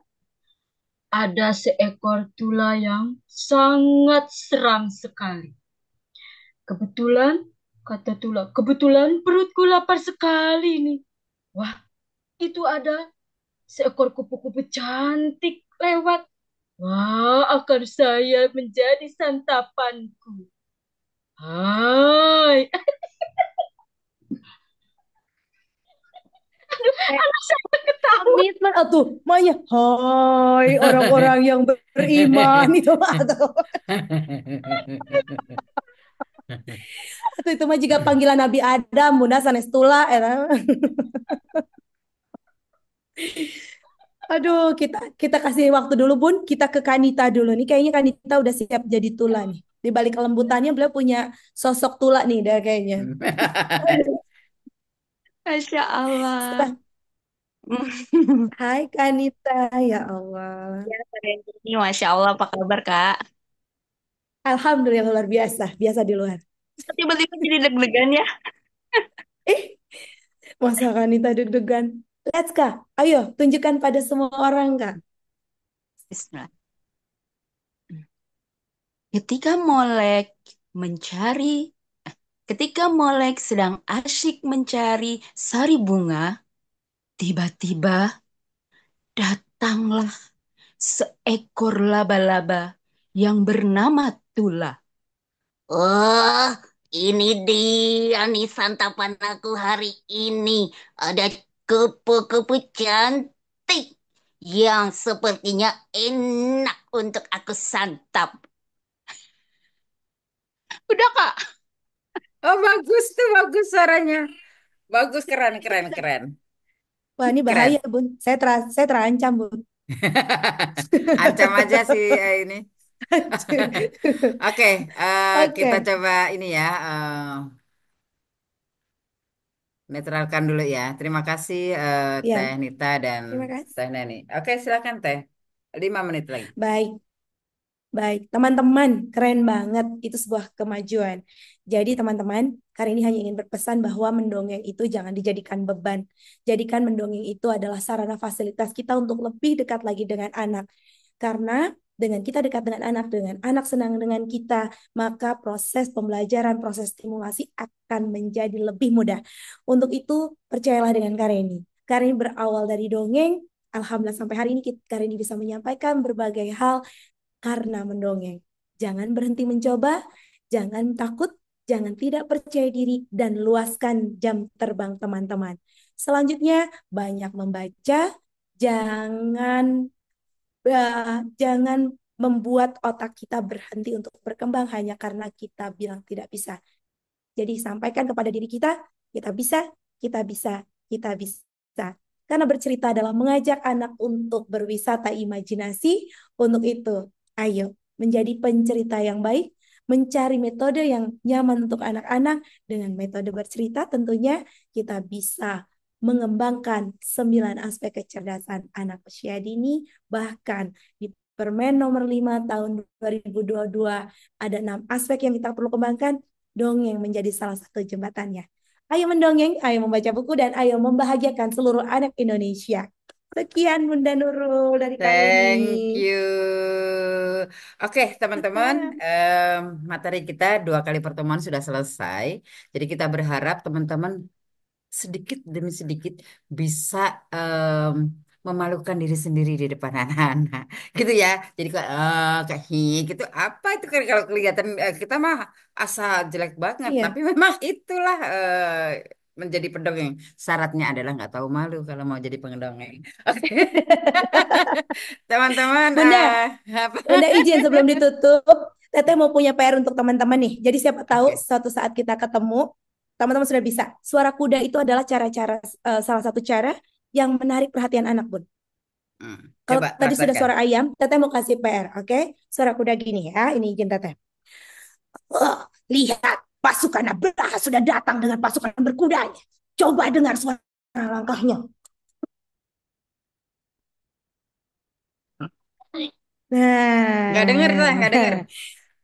Speaker 3: ada seekor tula yang sangat seram sekali. Kebetulan, kata tula, kebetulan perutku lapar sekali nih. Wah, itu ada seekor kupu-kupu cantik lewat. Wah, akan saya menjadi santapanku. Hai, aduh saya ketawa.
Speaker 2: Komitmen tuh, makanya hai orang-orang yang beriman itu atau itu mah juga panggilan Nabi Adam, Bunda sanes tula Aduh, kita kasih waktu dulu, Bun. Kita ke Kanita dulu nih. Kayaknya Kanita udah siap jadi tula nih. Di balik kelembutannya beliau punya sosok tula nih dah kayaknya.
Speaker 5: Masya Allah.
Speaker 2: Silah- Hai Kanita, ya Allah.
Speaker 5: Ya, sore ini Masya Allah, apa kabar, Kak?
Speaker 2: Alhamdulillah luar biasa, biasa di luar.
Speaker 5: Tiba-tiba jadi deg-degan ya.
Speaker 2: Eh, masa Kanita deg-degan? Let's Kak, ayo tunjukkan pada semua orang Kak.
Speaker 5: Bismillah. Ketika Molek mencari, ketika Molek sedang asyik mencari sari bunga, tiba-tiba datanglah seekor laba-laba yang bernama Tula.
Speaker 6: Oh, ini dia nih santapan aku hari ini. Ada kupu-kupu cantik yang sepertinya enak untuk aku santap.
Speaker 5: Udah, Kak.
Speaker 1: oh bagus tuh, bagus suaranya. Bagus, keren, keren, keren.
Speaker 2: Wah ini bahaya
Speaker 1: Keren.
Speaker 2: Bun, saya terancam Bun.
Speaker 1: Ancam aja sih ini. Oke, kita
Speaker 2: Oke,
Speaker 1: coba ini ya, netralkan dulu ya. Terima kasih Teh
Speaker 2: ya
Speaker 1: Nita dan
Speaker 2: terima kasih.
Speaker 1: Teh Neni. Oke, silakan Teh. 5 menit lagi.
Speaker 2: Baik. Baik, teman-teman, keren banget. Itu sebuah kemajuan. Jadi, teman-teman, kali ini hanya ingin berpesan bahwa mendongeng itu jangan dijadikan beban. Jadikan mendongeng itu adalah sarana fasilitas kita untuk lebih dekat lagi dengan anak. Karena Dengan kita dekat dengan anak senang dengan kita, maka proses pembelajaran, proses stimulasi akan menjadi lebih mudah. Untuk itu, percayalah dengan Kareni. Kareni berawal dari dongeng, alhamdulillah sampai hari ini Kareni bisa menyampaikan berbagai hal karena mendongeng. Jangan berhenti mencoba, jangan takut, jangan tidak percaya diri, dan luaskan jam terbang teman-teman. Selanjutnya, banyak membaca, jangan jangan membuat otak kita berhenti untuk berkembang hanya karena kita bilang tidak bisa. Jadi sampaikan kepada diri kita bisa, kita bisa, kita bisa. Karena bercerita adalah mengajak anak untuk berwisata imajinasi. Untuk itu, ayo menjadi pencerita yang baik, mencari metode yang nyaman untuk anak-anak. Dengan metode bercerita tentunya kita bisa mengembangkan 9 aspek kecerdasan anak usia dini. Bahkan di Permen nomor 5 tahun 2022 ada 6 aspek yang kita perlu kembangkan. Dongeng menjadi salah satu jembatannya. Ayo mendongeng, ayo membaca buku, dan ayo membahagiakan seluruh anak Indonesia. Sekian Bunda Nurul dari
Speaker 1: Thank
Speaker 2: Kareni.
Speaker 1: you. Oke, teman-teman, materi kita 2 kali pertemuan sudah selesai. Jadi kita berharap teman-teman sedikit demi sedikit bisa memalukan diri sendiri di depan anak-anak, gitu ya. Jadi kayak gitu, apa itu kan kalau kelihatan kita mah asal jelek banget,
Speaker 2: Iya.
Speaker 1: tapi memang itulah menjadi pendongeng. Syaratnya adalah nggak tahu malu kalau mau jadi pendongeng. Oke, teman-teman,
Speaker 2: Bunda,
Speaker 1: apa?
Speaker 2: Bunda izin sebelum ditutup, Teteh mau punya PR untuk teman-teman nih. Jadi siapa tahu
Speaker 1: Oke,
Speaker 2: suatu saat kita ketemu, teman-teman sudah bisa. Suara kuda itu adalah cara-cara salah satu cara yang menarik perhatian anak, Bun.
Speaker 1: Hmm,
Speaker 2: Kalau
Speaker 1: coba
Speaker 2: tadi sudah
Speaker 1: praktekkan.
Speaker 2: suara ayam, Teteh mau kasih PR, oke? Suara kuda gini ya, ini izin Teteh. Oh, lihat, pasukan Abraha sudah datang dengan pasukan berkudanya. Coba dengar suara langkahnya.
Speaker 1: Nggak denger lah,
Speaker 2: Nah,
Speaker 1: nggak denger.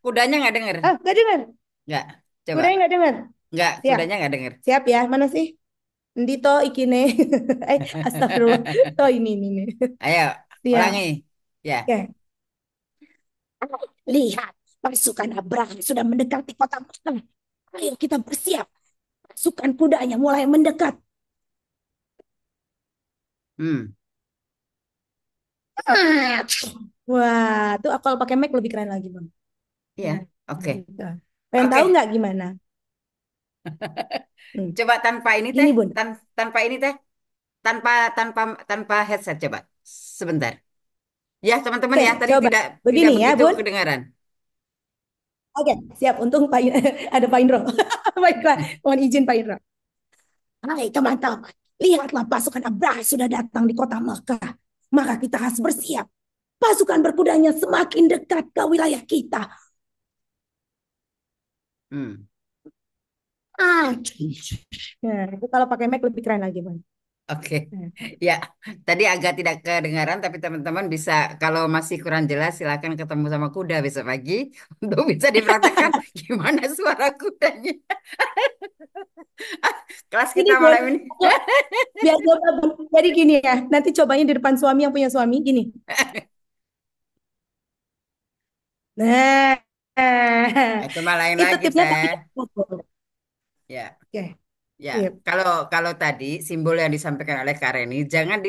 Speaker 1: Kudanya nggak denger.
Speaker 2: gak dengar.
Speaker 1: Nggak, coba.
Speaker 2: Kudanya gak dengar.
Speaker 1: Nggak,
Speaker 2: Siap,
Speaker 1: kudanya nggak denger.
Speaker 2: siap ya. Mana sih? Ndito ikine. Astagfirullah. Oh ini nih.
Speaker 1: Ayo,
Speaker 2: Siap.
Speaker 1: ulangi. Ya.
Speaker 2: Oke. Lihat, pasukan Abraham sudah mendekati kota Mekah. Ayo kita bersiap. Pasukan kudanya mulai mendekat.
Speaker 1: Hmm.
Speaker 2: Wah, tuh kalau pakai Mac lebih keren lagi, Bang.
Speaker 1: Iya, oke.
Speaker 2: Gitu. Pengen tahu
Speaker 1: Oke.
Speaker 2: nggak gimana? Hmm.
Speaker 1: Coba tanpa ini teh,
Speaker 2: Gini, Bun.
Speaker 1: tanpa ini teh, tanpa tanpa tanpa headset coba. Sebentar. Ya, teman-teman
Speaker 2: Oke,
Speaker 1: ya, tadi
Speaker 2: coba.
Speaker 1: tidak
Speaker 2: Begini ya,
Speaker 1: begitu
Speaker 2: Bun.
Speaker 1: kedengaran.
Speaker 2: Oke, siap. Untung ada Pak Indro. Baiklah, mohon izin Pak Indro. Hai teman-teman, lihatlah pasukan Abraham sudah datang di kota Mekah. Maka kita harus bersiap. Pasukan berkudanya semakin dekat ke wilayah kita.
Speaker 1: Hmm.
Speaker 2: Nah, itu kalau pakai Mac lebih keren lagi, Bang.
Speaker 1: Oke. Ya, tadi agak tidak kedengaran, tapi teman-teman bisa, kalau masih kurang jelas, silakan ketemu sama kuda besok pagi untuk bisa dipraktekkan gimana suara kudanya. Kelas
Speaker 2: Ini
Speaker 1: kita
Speaker 2: Bun,
Speaker 1: malam ini.
Speaker 2: biar coba Bun. Jadi gini ya, nanti cobain di depan suami yang punya suami gini. Nah,
Speaker 1: Itu mah lain
Speaker 2: itu
Speaker 1: lagi,
Speaker 2: tipnya
Speaker 1: Teh.
Speaker 2: tapi
Speaker 1: Ya.
Speaker 2: oke,
Speaker 1: Ya,
Speaker 2: sip.
Speaker 1: kalau kalau tadi simbol yang disampaikan oleh Kak Reni jangan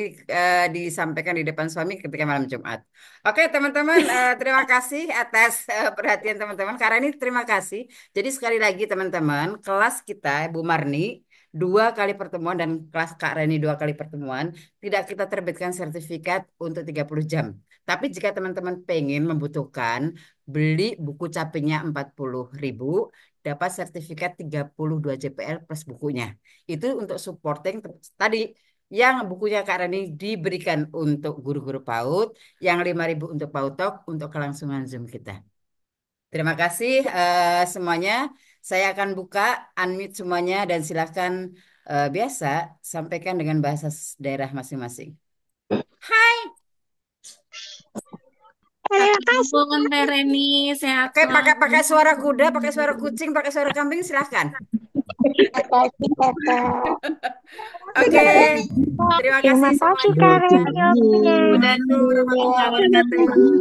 Speaker 1: disampaikan di depan suami ketika malam Jumat. Oke, teman-teman, terima kasih atas perhatian teman-teman. Kak Reni, terima kasih. Jadi sekali lagi teman-teman, kelas kita Bu Marni 2 kali pertemuan dan kelas Kak Reni 2 kali pertemuan tidak kita terbitkan sertifikat untuk 30 jam. Tapi jika teman-teman pengen membutuhkan beli buku capingnya 40.000 dapat sertifikat 32 JPL plus bukunya. Itu untuk supporting tadi yang bukunya Kak Rani diberikan untuk guru-guru PAUD, yang 5.000 untuk PAUD Talk untuk kelangsungan Zoom kita. Terima kasih semuanya. Saya akan buka unmute semuanya dan silakan biasa sampaikan dengan bahasa daerah masing-masing. Hai.
Speaker 5: Terima kasih, Teh Reni. Sehat
Speaker 1: Oke, pakai
Speaker 5: selalu.
Speaker 1: pakai suara kuda, pakai suara kucing, pakai suara kambing, silahkan. Oke, terima kasih
Speaker 3: Terima kasih
Speaker 1: semuanya.
Speaker 3: Kak Reni.
Speaker 1: Assalamualaikum warahmatullahi wabarakatuh.